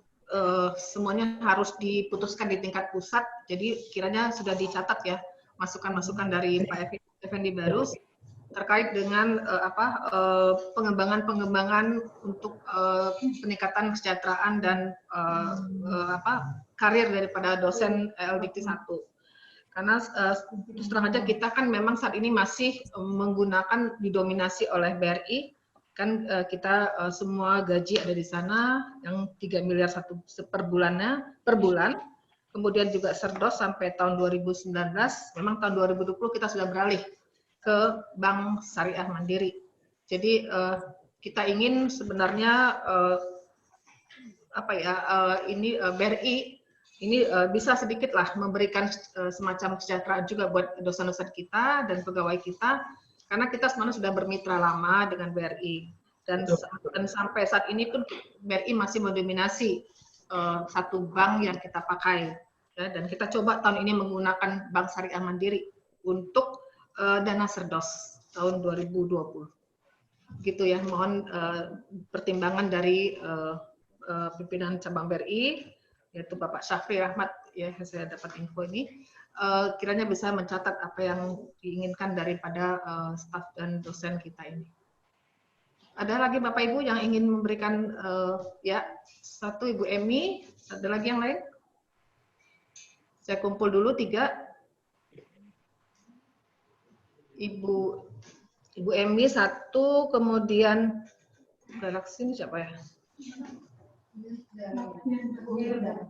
S11: semuanya harus diputuskan di tingkat pusat, jadi kiranya sudah dicatat ya masukan-masukan dari Pak Effendi Barus terkait dengan pengembangan untuk peningkatan kesejahteraan dan karir daripada dosen LDIC 1. Karena terus terang aja kita kan memang saat ini masih menggunakan didominasi oleh BRI, kan kita semua gaji ada di sana yang 3 miliar per bulan. kemudian juga Serdos sampai tahun 2019. Memang tahun 2020 kita sudah beralih ke Bank Syariah Mandiri. Jadi kita ingin sebenarnya BRI ini bisa sedikitlah memberikan semacam kesejahteraan juga buat dosen-dosen kita dan pegawai kita, karena kita sebenarnya sudah bermitra lama dengan BRI dan sampai saat ini pun BRI masih mendominasi satu bank yang kita pakai, ya, dan kita coba tahun ini menggunakan Bank Syariah Mandiri untuk dana Serdos tahun 2020. Gitu ya, mohon pertimbangan dari pimpinan cabang BRI, yaitu Bapak Syafri Rahmat, ya, saya dapat info ini, kiranya bisa mencatat apa yang diinginkan daripada staf dan dosen kita ini. Ada lagi Bapak Ibu yang ingin memberikan, ya, satu Ibu Emi, ada lagi yang lain? Saya kumpul dulu 3. Ibu Emi 1, kemudian Galaksi ini siapa ya?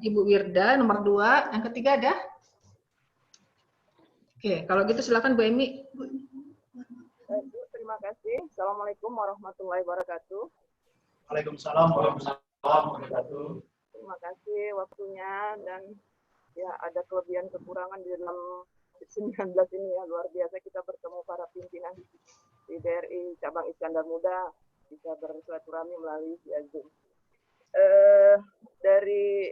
S11: Ibu Wirda nomor 2, yang ketiga ada? Oke, kalau gitu silakan Bu Emi.
S2: Terima kasih. Assalamualaikum warahmatullahi wabarakatuh.
S9: Waalaikumsalam warahmatullahi wabarakatuh.
S2: Terima kasih waktunya, dan ya ada kelebihan kekurangan di dalam 19 ini ya, luar biasa kita bertemu para pimpinan di BRI Cabang Iskandar Muda, bisa bersilaturahmi melalui via Zoom. Dari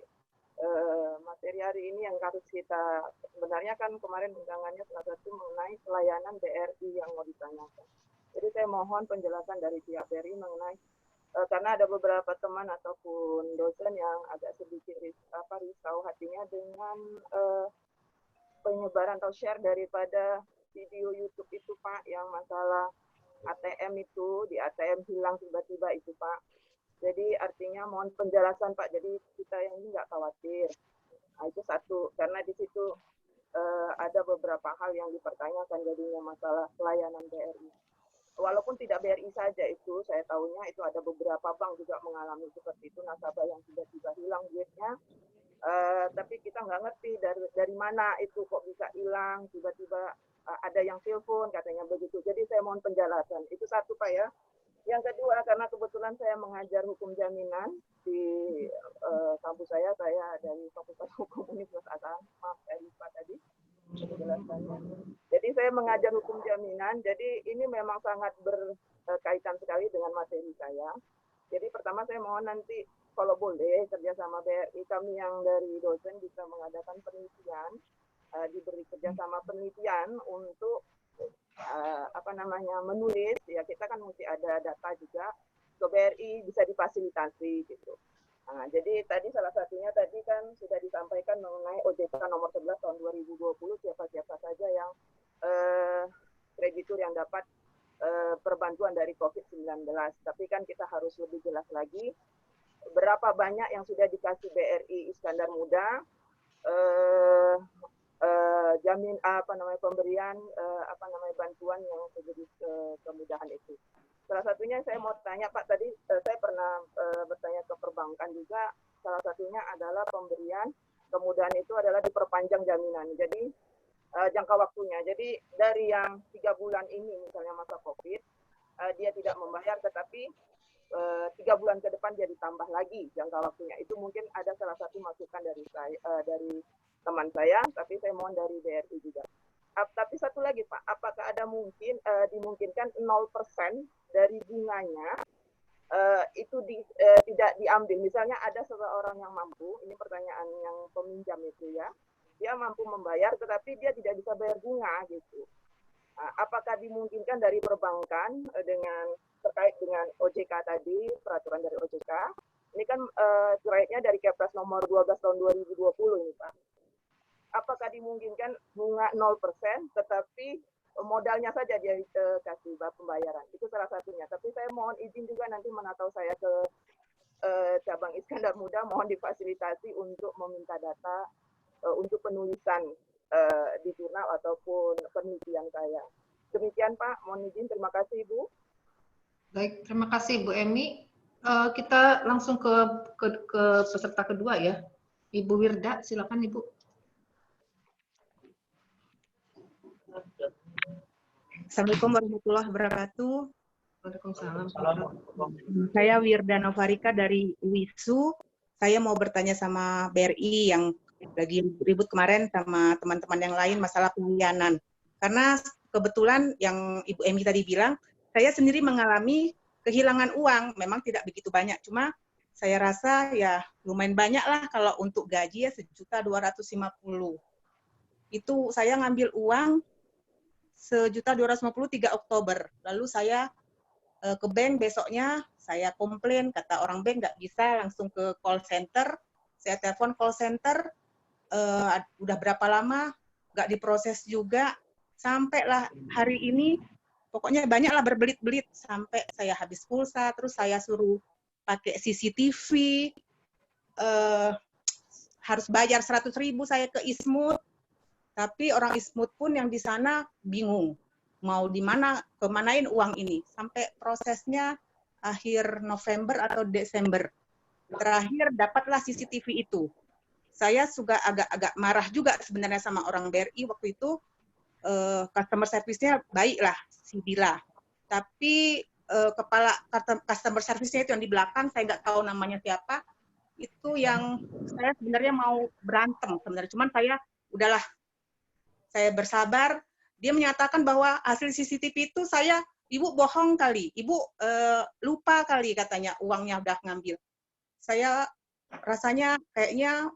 S2: materi hari ini yang harus kita, sebenarnya kan kemarin undangannya salah satu mengenai pelayanan BRI yang mau ditanyakan. Jadi saya mohon penjelasan dari pihak BRI mengenai, karena ada beberapa teman ataupun dosen yang agak sedikit risau hatinya dengan penyebaran atau share daripada video YouTube itu Pak, yang masalah ATM itu, di ATM hilang tiba-tiba itu Pak. Jadi artinya mohon penjelasan Pak, jadi kita yang ini nggak khawatir. Nah, itu satu, karena di situ ada beberapa hal yang dipertanyakan jadinya masalah pelayanan BRI. Walaupun tidak BRI saja itu, saya tahunya itu ada beberapa bank juga mengalami seperti itu, nasabah yang tiba-tiba hilang duitnya. Tapi kita nggak ngerti dari mana itu kok bisa hilang, tiba-tiba ada yang telepon katanya begitu. Jadi saya mohon penjelasan. Itu satu Pak ya. Yang kedua, karena kebetulan saya mengajar hukum jaminan di kampus saya dari Fakultas Hukum Universitas Azhar. Maaf saya lupa tadi penjelasannya. Jadi saya mengajar hukum jaminan, jadi ini memang sangat berkaitan sekali dengan materi saya. Jadi pertama saya mohon nanti kalau boleh kerjasama BRI, kami yang dari dosen bisa mengadakan penelitian, diberi kerjasama penelitian untuk menulis, ya kita kan mesti ada data juga, ke BRI bisa difasilitasi gitu. Nah, jadi tadi salah satunya tadi kan sudah disampaikan mengenai OJK nomor 11 tahun 2020, siapa-siapa saja yang kreditur yang dapat perbantuan dari COVID-19. Tapi kan kita harus lebih jelas lagi berapa banyak yang sudah dikasih BRI Iskandar Muda pemberian bantuan yang terjadi kemudahan itu. Salah satunya saya mau tanya Pak, tadi saya pernah bertanya ke perbankan juga, salah satunya adalah pemberian kemudahan itu adalah diperpanjang jaminan. Jadi jangka waktunya. Jadi dari yang 3 bulan ini misalnya masa COVID, dia tidak membayar, tetapi 3 bulan ke depan dia ditambah lagi jangka waktunya. Itu mungkin ada salah satu masukan dari saya, dari teman saya, tapi saya mohon dari BRI juga. Tapi satu lagi Pak, apakah ada mungkin dimungkinkan 0% dari bunganya itu tidak diambil? Misalnya ada seseorang yang mampu, ini pertanyaan yang peminjam itu ya, dia mampu membayar tetapi dia tidak bisa bayar bunga gitu. Apakah dimungkinkan dari perbankan dengan terkait dengan OJK tadi, peraturan dari OJK, ini kan suratnya dari Kepres nomor 12 tahun 2020 ini Pak. Apakah dimungkinkan bunga 0% tetapi modalnya saja dia kasih pembayaran? Itu salah satunya. Tapi saya mohon izin juga nanti menatau saya ke cabang Iskandar Muda, mohon difasilitasi untuk meminta data untuk penulisan di jurnal ataupun penelitian saya. Demikian Pak, mohon izin. Terima kasih Ibu.
S11: Baik, terima kasih Bu Emi. Kita langsung ke peserta kedua ya. Ibu Wirda, silakan Ibu.
S12: Assalamualaikum warahmatullahi wabarakatuh.
S11: Waalaikumsalam.
S12: Saya Wirda Novarika dari WISU. Saya mau bertanya sama BRI yang lagi ribut kemarin sama teman-teman yang lain masalah pengkhianatan. Karena kebetulan yang Ibu Emi tadi bilang, saya sendiri mengalami kehilangan uang, memang tidak begitu banyak, cuma saya rasa ya lumayan banyak lah kalau untuk gaji ya 1.250.000. Itu saya ngambil uang 1.250.000 3 Oktober. Lalu saya ke bank besoknya, saya komplain, kata orang bank nggak bisa, langsung ke call center. Saya telepon call center, udah berapa lama, nggak diproses juga. Sampailah hari ini, pokoknya banyaklah berbelit-belit, sampai saya habis pulsa, terus saya suruh pakai CCTV, harus bayar 100.000 saya ke Ismut, tapi orang Ismut pun yang di sana bingung mau di mana, kemanain uang ini, sampai prosesnya akhir November atau Desember. Terakhir dapatlah CCTV itu. Saya juga agak marah juga sebenarnya sama orang BRI waktu itu. Customer service-nya baiklah, si Bila. Tapi kepala customer service-nya itu yang di belakang, saya nggak tahu namanya siapa, itu yang saya sebenarnya mau berantem sebenarnya. Cuman saya udahlah, saya bersabar. Dia menyatakan bahwa hasil CCTV itu Ibu bohong kali, Ibu lupa kali katanya uangnya udah ngambil. Saya rasanya kayaknya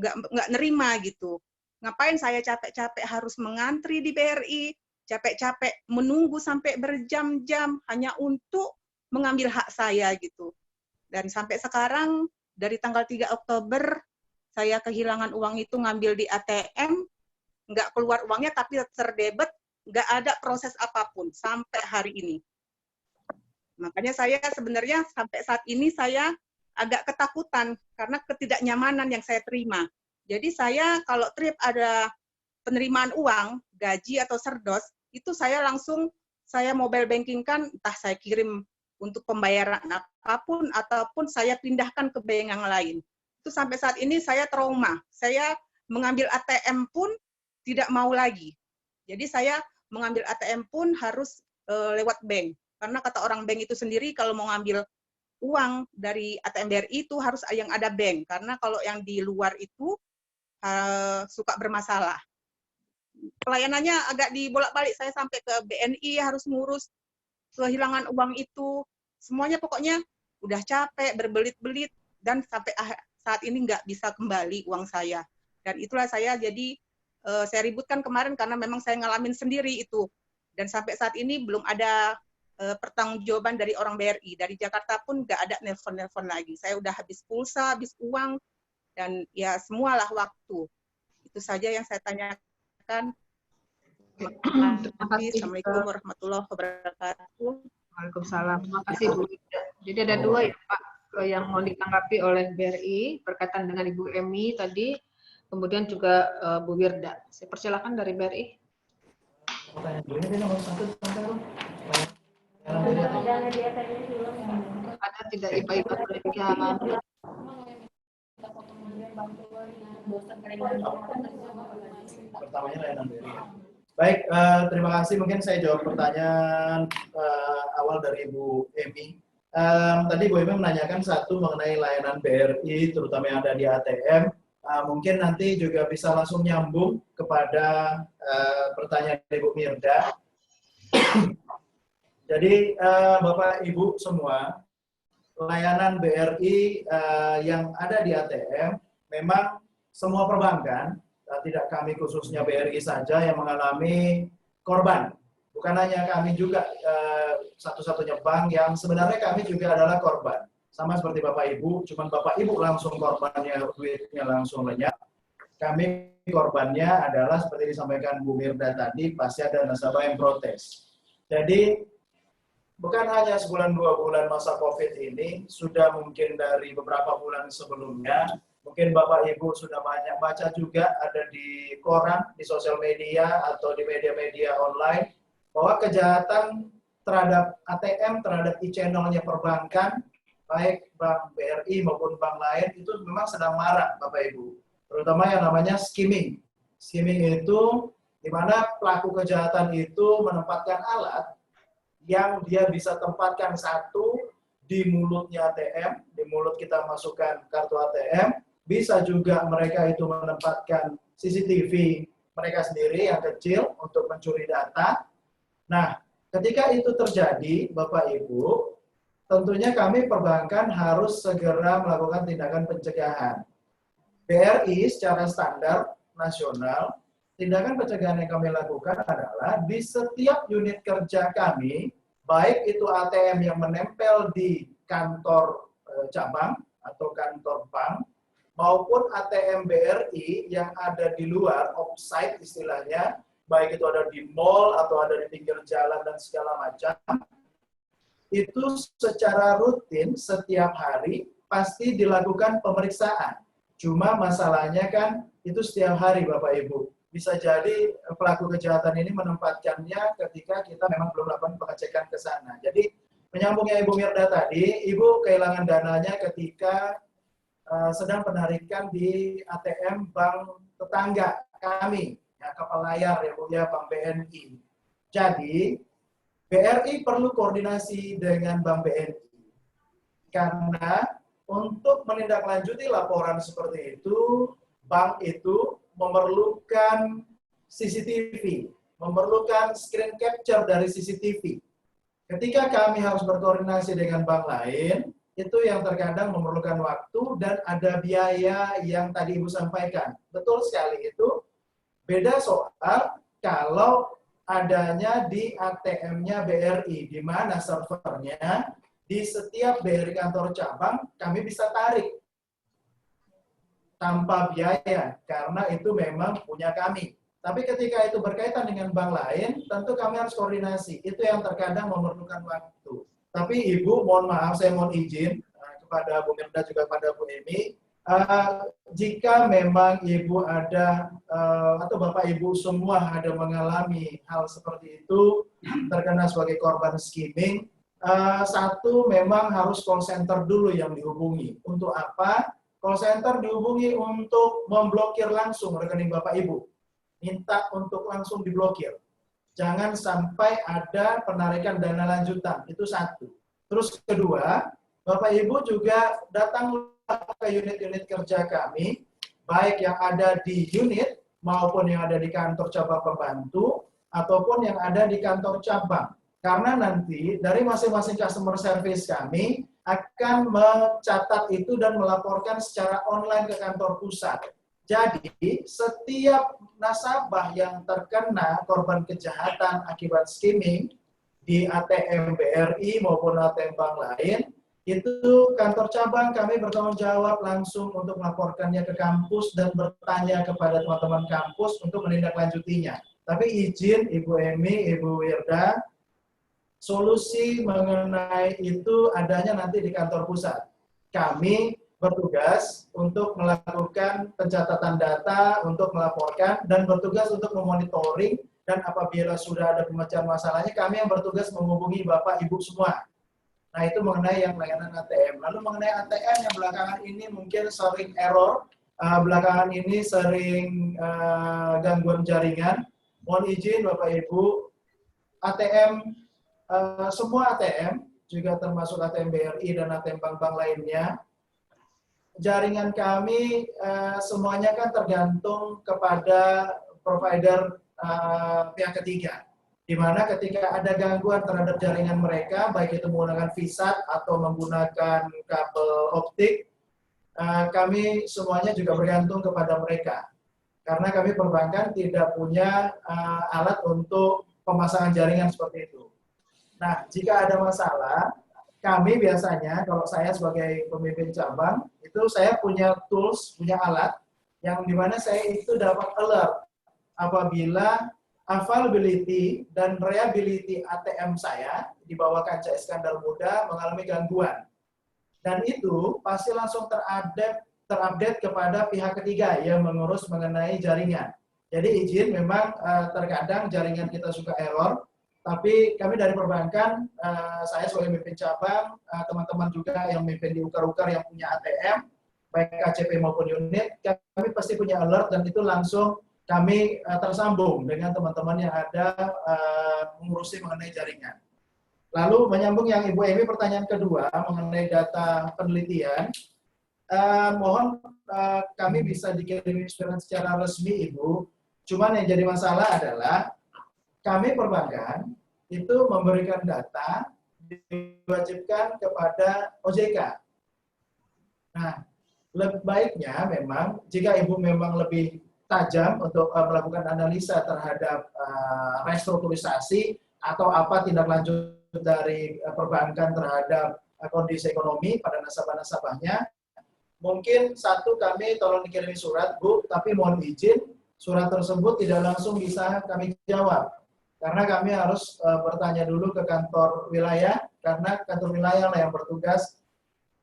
S12: nggak nerima gitu. Ngapain saya capek-capek harus mengantri di BRI, capek-capek menunggu sampai berjam-jam hanya untuk mengambil hak saya gitu. Dan sampai sekarang dari tanggal 3 Oktober saya kehilangan uang itu, ngambil di ATM, nggak keluar uangnya tapi terdebet, nggak ada proses apapun sampai hari ini. Makanya saya sebenarnya sampai saat ini saya agak ketakutan karena ketidaknyamanan yang saya terima. Jadi saya kalau trip ada penerimaan uang, gaji atau serdos, itu saya langsung mobile banking kan, entah saya kirim untuk pembayaran apapun ataupun saya pindahkan ke bank yang lain. Itu sampai saat ini saya trauma. Saya mengambil ATM pun tidak mau lagi. Jadi saya mengambil ATM pun harus lewat bank. Karena kata orang bank itu sendiri kalau mau ngambil uang dari ATM BRI itu harus yang ada bank. Karena kalau yang di luar itu suka bermasalah. Pelayanannya agak dibolak-balik, saya sampai ke BNI harus ngurus kehilangan uang itu. Semuanya pokoknya udah capek, berbelit-belit, dan sampai saat ini nggak bisa kembali uang saya. Dan itulah saya jadi saya ributkan kemarin karena memang saya ngalamin sendiri itu. Dan sampai saat ini belum ada pertanggungjawaban dari orang BRI. Dari Jakarta pun nggak ada nelpon-nelpon lagi. Saya udah habis pulsa, habis uang, dan ya semualah waktu. Itu saja yang saya tanyakan.
S11: Terima kasih.
S12: Assalamualaikum warahmatullahi wabarakatuh.
S1: Waalaikumsalam. Terima kasih Bu. Jadi ada dua ya Pak yang mau ditanggapi oleh BRI berkaitan dengan Ibu Emi tadi, kemudian juga Bu Wirda. Saya persilakan dari BRI. Ada tidak Ibu demikian.
S9: Pertamanya layanan BRI. Baik, terima kasih. Mungkin saya jawab pertanyaan awal dari Ibu Emi. Tadi Bu Emi menanyakan satu mengenai layanan BRI, terutama yang ada di ATM. Mungkin nanti juga bisa langsung nyambung kepada pertanyaan Ibu Mirda. Jadi Bapak Ibu semua, layanan BRI yang ada di ATM memang semua perbankan, tidak kami khususnya BRI saja yang mengalami korban. Bukan hanya kami juga satu-satunya bank yang sebenarnya kami juga adalah korban. Sama seperti Bapak Ibu, cuman Bapak Ibu langsung korbannya, duitnya langsung lenyap. Kami korbannya adalah seperti disampaikan Bu Mirda tadi, pasti ada nasabah yang protes. Jadi bukan hanya sebulan 2 bulan masa COVID ini, sudah mungkin dari beberapa bulan sebelumnya, mungkin Bapak Ibu sudah banyak baca juga, ada di koran, di sosial media, atau di media-media online, bahwa kejahatan terhadap ATM, terhadap e-channelnya perbankan, baik bank BRI maupun bank lain, itu memang sedang marak Bapak Ibu. Terutama yang namanya skimming. Skimming itu di mana pelaku kejahatan itu menempatkan alat yang dia bisa tempatkan satu di mulutnya ATM, di mulut kita masukkan kartu ATM, bisa juga mereka itu menempatkan CCTV mereka sendiri yang kecil untuk mencuri data. Nah, ketika itu terjadi, Bapak Ibu, tentunya kami perbankan harus segera melakukan tindakan pencegahan. BRI secara standar nasional, tindakan pencegahan yang kami lakukan adalah di setiap unit kerja kami, baik itu ATM yang menempel di kantor cabang atau kantor bank, maupun ATM BRI yang ada di luar, offsite istilahnya, baik itu ada di mall atau ada di pinggir jalan dan segala macam, itu secara rutin setiap hari pasti dilakukan pemeriksaan. Cuma masalahnya kan itu setiap hari Bapak Ibu. Bisa jadi pelaku kejahatan ini menempatkannya ketika kita memang belum melakukan pengecekan ke sana. Jadi menyambungnya Ibu Mirda tadi, Ibu kehilangan dananya ketika sedang penarikan di ATM bank tetangga kami, ya, kapal layar ya Bu ya, Bank BNI. Jadi BRI perlu koordinasi dengan Bank BNI karena untuk menindaklanjuti laporan seperti itu, bank itu memerlukan CCTV, memerlukan screen capture dari CCTV. Ketika kami harus berkoordinasi dengan bank lain, itu yang terkadang memerlukan waktu dan ada biaya yang tadi Ibu sampaikan. Betul sekali itu. Beda soal kalau adanya di ATM-nya BRI, di mana servernya di setiap BRI kantor cabang kami bisa tarik tanpa biaya, karena itu memang punya kami. Tapi ketika itu berkaitan dengan bank lain, tentu kami harus koordinasi. Itu yang terkadang memerlukan waktu. Tapi Ibu, mohon maaf, saya mohon izin kepada Bu Mirda juga pada Bu Emi, jika memang Ibu ada atau Bapak Ibu semua ada mengalami hal seperti itu, terkena sebagai korban skimming, satu memang harus call center dulu yang dihubungi. Untuk apa? Call center dihubungi untuk memblokir langsung rekening Bapak Ibu. Minta untuk langsung diblokir. Jangan sampai ada penarikan dana lanjutan. Itu satu. Terus kedua, Bapak Ibu juga datang ke unit-unit kerja kami, baik yang ada di unit maupun yang ada di kantor cabang pembantu, ataupun yang ada di kantor cabang. Karena nanti dari masing-masing customer service kami akan mencatat itu dan melaporkan secara online ke kantor pusat. Jadi setiap nasabah yang terkena korban kejahatan akibat skimming di ATM BRI maupun ATM bank lain, itu kantor cabang kami bertanggung jawab langsung untuk melaporkannya ke kampus dan bertanya kepada teman-teman kampus untuk menindaklanjutinya. Tapi izin Ibu Emi, Ibu Wirda, solusi mengenai itu adanya nanti di kantor pusat. Kami bertugas untuk melakukan pencatatan data, untuk melaporkan, dan bertugas untuk memonitoring, dan apabila sudah ada pemecahan masalahnya, kami yang bertugas menghubungi Bapak Ibu semua. Nah, itu mengenai yang layanan ATM. Lalu mengenai ATM yang belakangan ini mungkin sering error, belakangan ini sering gangguan jaringan. Mohon izin Bapak Ibu, ATM, semua ATM, juga termasuk ATM BRI dan ATM bank-bank lainnya, jaringan kami semuanya kan tergantung kepada provider pihak ketiga. Di mana ketika ada gangguan terhadap jaringan mereka, baik itu menggunakan VSAT atau menggunakan kabel optik, kami semuanya juga bergantung kepada mereka. Karena kami perbankan tidak punya alat untuk pemasangan jaringan seperti itu. Nah, jika ada masalah, kami biasanya, kalau saya sebagai pemimpin cabang, itu saya punya tools, punya alat, yang dimana saya itu dapat alert apabila availability dan reliability ATM saya di bawah kaca Iskandar Muda mengalami gangguan. Dan itu pasti langsung terupdate kepada pihak ketiga yang mengurus mengenai jaringan. Jadi izin, memang terkadang jaringan kita suka error, tapi kami dari perbankan, saya sebagai pemimpin cabang, teman-teman juga yang memimpin di ukar-ukar yang punya ATM, baik KCP maupun unit, kami pasti punya alert dan itu langsung kami tersambung dengan teman-teman yang ada mengurusi mengenai jaringan. Lalu menyambung yang Ibu Emi pertanyaan kedua mengenai data penelitian, mohon kami bisa dikirim secara resmi Ibu. Cuman yang jadi masalah adalah kami perbankan itu memberikan data diwajibkan kepada OJK. Nah, lebih baiknya memang jika Ibu memang lebih tajam untuk melakukan analisa terhadap restrukturisasi atau apa tindak lanjut dari perbankan terhadap kondisi ekonomi pada nasabah-nasabahnya, mungkin satu kami tolong dikirimi surat, Bu, tapi mohon izin surat tersebut tidak langsung bisa kami jawab. Karena kami harus bertanya dulu ke kantor wilayah, karena kantor wilayah lah yang bertugas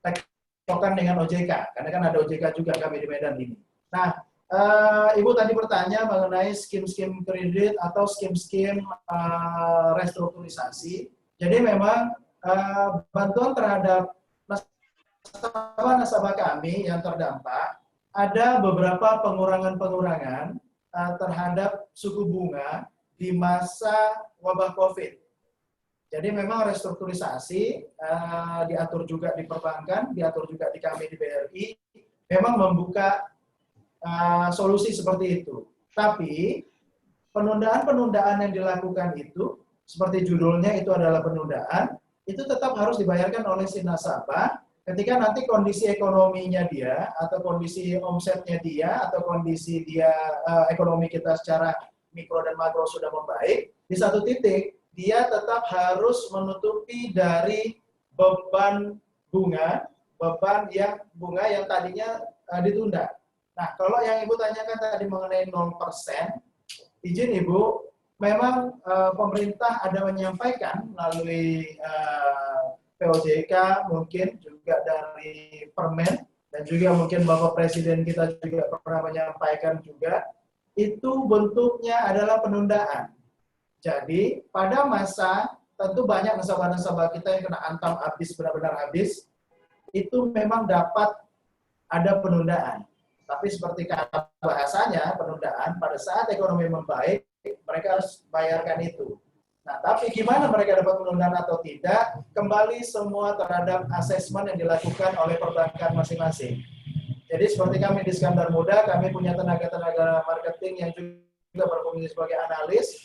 S9: tektokan dengan OJK, karena kan ada OJK juga kami di Medan ini. Nah, Ibu tadi bertanya mengenai skim-skim kredit atau skim-skim restrukturisasi. Jadi memang bantuan terhadap nasabah kami yang terdampak, ada beberapa pengurangan-pengurangan terhadap suku bunga di masa wabah COVID. Jadi memang restrukturisasi diatur juga di perbankan, diatur juga di kami di BRI, memang membuka solusi seperti itu. Tapi penundaan-penundaan yang dilakukan itu, seperti judulnya itu adalah penundaan, itu tetap harus dibayarkan oleh si nasabah ketika nanti kondisi ekonominya dia, atau kondisi omsetnya dia, atau kondisi dia ekonomi kita secara mikro dan makro sudah membaik, di satu titik dia tetap harus menutupi dari beban bunga yang tadinya ditunda. Nah, kalau yang Ibu tanyakan tadi mengenai 0%, izin Ibu, memang pemerintah ada menyampaikan melalui POJK, mungkin juga dari Permen, dan juga mungkin Bapak Presiden kita juga pernah menyampaikan juga, itu bentuknya adalah penundaan. Jadi, pada masa, tentu banyak nasabah-nasabah kita yang kena antam habis, benar-benar habis, itu memang dapat ada penundaan. Tapi seperti kata bahasanya, penundaan pada saat ekonomi membaik, mereka harus bayarkan itu. Nah, tapi gimana mereka dapat penundaan atau tidak, kembali semua terhadap asesmen yang dilakukan oleh perbankan masing-masing. Jadi seperti kami di Skandar Muda, kami punya tenaga-tenaga marketing yang juga berfungsi sebagai analis.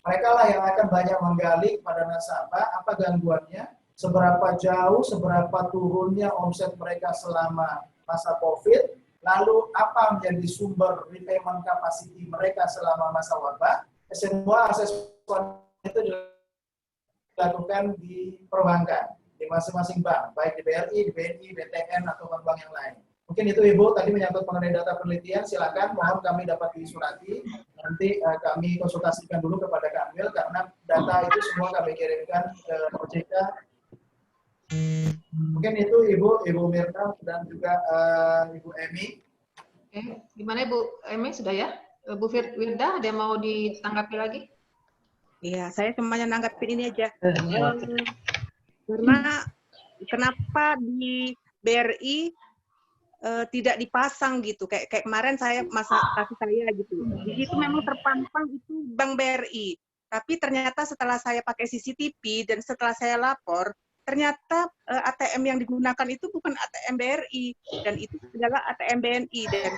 S9: Mereka lah yang akan banyak menggali kepada nasabah, apa gangguannya, seberapa jauh, seberapa turunnya omset mereka selama masa COVID, lalu apa menjadi sumber repayment capacity mereka selama masa wabah. Semua asesmen itu dilakukan di perbankan, di masing-masing bank, baik di BRI, di BNI, BTN, atau bank-bank yang lain. Mungkin itu Ibu, tadi menyangkut mengenai data penelitian, silakan, mohon kami dapat disurati, nanti kami konsultasikan dulu kepada Kanwil, karena data itu semua kami kirimkan ke OJK. Mungkin itu Ibu Mirna dan juga Ibu Emi.
S11: Oke, gimana Ibu Emi, sudah ya? Bu Firda, ada yang mau ditanggapi lagi?
S12: Iya, saya cuma nanggapin ini aja. Karena kenapa di BRI tidak dipasang gitu, kayak kemarin saya kasih saya gitu. Jadi itu memang terpampang itu Bank BRI. Tapi ternyata setelah saya pakai CCTV dan setelah saya lapor, ternyata ATM yang digunakan itu bukan ATM BRI dan itu adalah ATM BNI, dan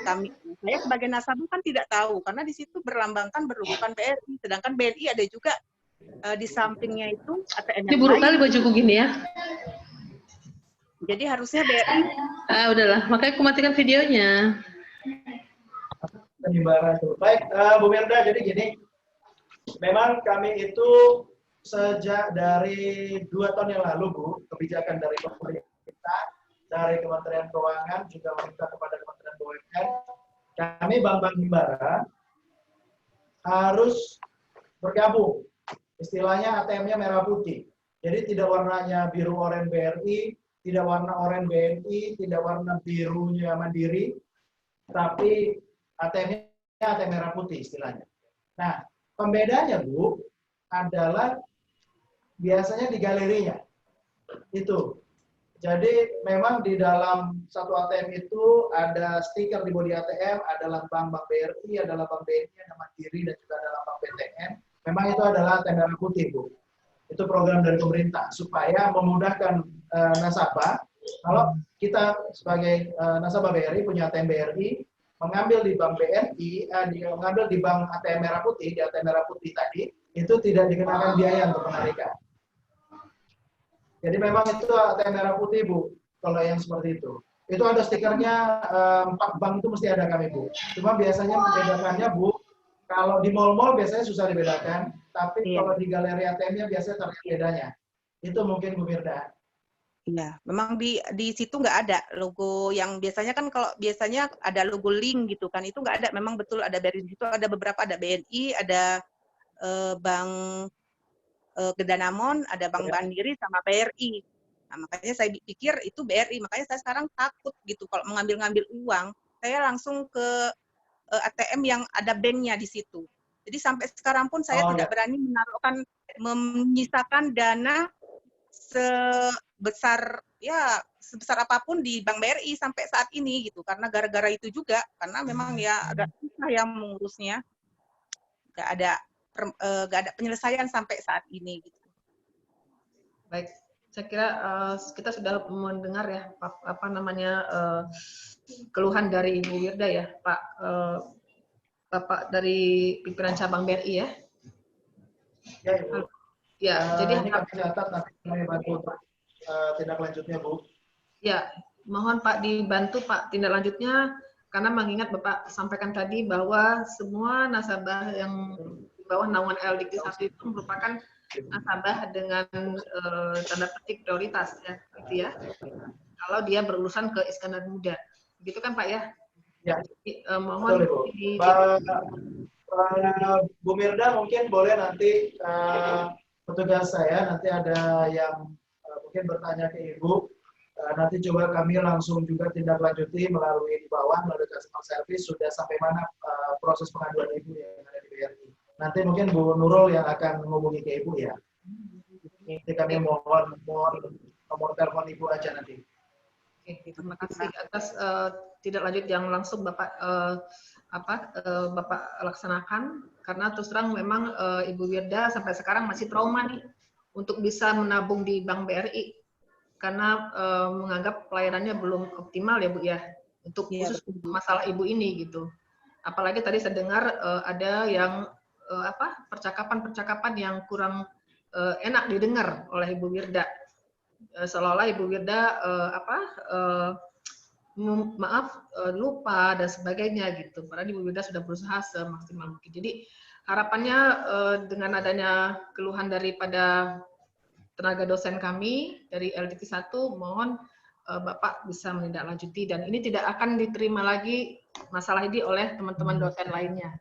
S12: saya sebagai nasabah kan tidak tahu karena di situ berlambangkan berlogokan BRI, sedangkan BNI ada juga di sampingnya itu ATM yang
S13: ini buruk
S12: lain.
S13: kali bajuku gini ya.
S12: Jadi harusnya BRI.
S13: Udahlah, makanya aku matikan videonya.
S9: Baik, Bu Mirda, jadi gini, memang kami itu sejak dari 2 tahun yang lalu, Bu, kebijakan dari pemerintah, dari Kementerian Keuangan, juga meminta kepada Kementerian BUMN, kami Bank-Bank Himbara harus bergabung. Istilahnya ATM-nya merah putih. Jadi tidak warnanya biru oranye BRI, tidak warna oranye BNI, tidak warna birunya Mandiri, tapi ATM-nya ATM merah putih istilahnya. Nah, pembedanya, Bu, adalah biasanya di galerinya. Itu Jadi memang di dalam satu ATM itu ada stiker di bodi ATM, ada lambang Bank BRI, ada lambang BNI, ada Mandiri, dan juga ada lambang BTN. Memang itu adalah ATM merah putih, Bu. Itu program dari pemerintah supaya memudahkan nasabah. Kalau kita sebagai nasabah BRI punya ATM BRI, mengambil di Bank BNI, mengambil di Bank ATM merah putih, di ATM merah putih tadi, itu tidak dikenakan biaya untuk penarikan. Jadi memang itu ATM merah putih, Bu, kalau yang seperti itu. Itu ada stikernya, 4 bank itu mesti ada kami, Bu. Cuma biasanya membedakannya, Bu, kalau di mall-mall biasanya susah dibedakan, tapi kalau di galeri ATM-nya biasanya terlihat bedanya. Itu mungkin Bu Mirda.
S12: Iya, memang di situ nggak ada logo yang biasanya kan kalau biasanya ada logo link gitu kan, itu nggak ada. Memang betul ada BRI di situ, ada beberapa, ada BNI, ada Bank Gedanamon, ada Bank Mandiri sama BRI. Nah, makanya saya pikir itu BRI, makanya saya sekarang takut gitu kalau mengambil-ngambil uang, saya langsung ke ATM yang ada banknya di situ. Jadi sampai sekarang pun saya tidak berani menaruhkan, menyisakan dana sebesar apapun di Bank BRI sampai saat ini gitu, karena gara-gara itu juga, karena memang ya agak susah yang mengurusnya, nggak ada penyelesaian sampai saat ini gitu.
S1: Baik, saya kira kita sudah mendengar ya apa namanya keluhan dari Ibu Wirda ya, Pak Bapak dari pimpinan cabang BRI ya.
S9: Ya, Ibu.
S1: Ya, jadi
S9: ini kami catat nanti kami bantu untuk tindak lanjutnya, Bu.
S1: Ya, mohon Pak dibantu Pak tindak lanjutnya, karena mengingat Bapak sampaikan tadi bahwa semua nasabah yang di bawah naungan LDK 1 itu merupakan nasabah dengan tanda petik prioritas ya, gitu ya. Kalau dia berurusan ke Iskandar Muda, begitu kan Pak ya?
S9: Ya.
S1: Mohon
S9: Bu Mirda mungkin boleh nanti petugas saya nanti ada yang mungkin bertanya ke Ibu. Nanti coba kami langsung juga tindak lanjuti melalui di bawah, melalui customer service, sudah sampai mana proses pengaduan Ibu yang ada di BRI. Nanti mungkin Bu Nurul yang akan menghubungi ke Ibu ya. Nanti kami mohon nomor telepon Ibu aja nanti.
S1: Oke, terima kasih atas tindak lanjut yang langsung Bapak Bapak laksanakan, karena terus terang memang Ibu Wirda sampai sekarang masih trauma nih untuk bisa menabung di Bank BRI. Karena menganggap pelayanannya belum optimal ya Bu ya, untuk khusus masalah Ibu ini gitu. Apalagi tadi saya dengar ada yang percakapan-percakapan yang kurang enak didengar oleh Ibu Wirda. Seolah-olah Ibu Wirda lupa dan sebagainya gitu. Padahal Ibu Wirda sudah berusaha semaksimal mungkin. Jadi harapannya dengan adanya keluhan daripada tenaga dosen kami dari LDK 1, mohon Bapak bisa menindaklanjuti, dan ini tidak akan diterima lagi masalah ini oleh teman-teman dosen lainnya.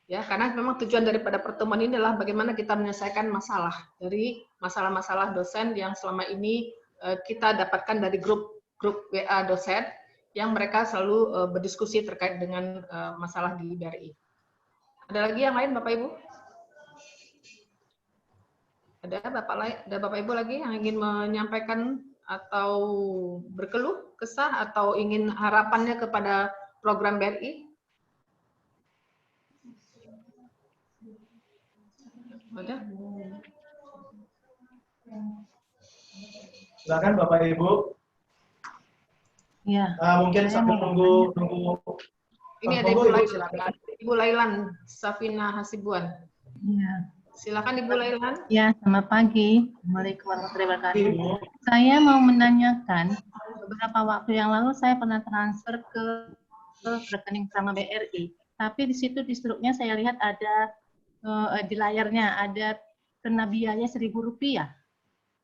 S1: Ya, karena memang tujuan daripada pertemuan ini adalah bagaimana kita menyelesaikan masalah dari masalah-masalah dosen yang selama ini kita dapatkan dari grup WA dosen yang mereka selalu berdiskusi terkait dengan masalah di BRI. Ada lagi yang lain Bapak Ibu? Ada Bapak Ibu lagi yang ingin menyampaikan atau berkeluh kesah atau ingin harapannya kepada program BRI? Ada?
S9: Silakan Bapak Ibu.
S5: Ya.
S9: Mungkin sambil nunggu.
S1: Ini ada Ibu Lailan Safina Hasibuan.
S5: Ya.
S1: Silakan Ibu Lailan.
S5: Ya, selamat pagi. Assalamualaikum warahmatullahi wabarakatuh. Saya mau menanyakan, beberapa waktu yang lalu saya pernah transfer ke rekening sama BRI, tapi di situ di struknya saya lihat ada di layarnya ada kena biaya Rp1.000.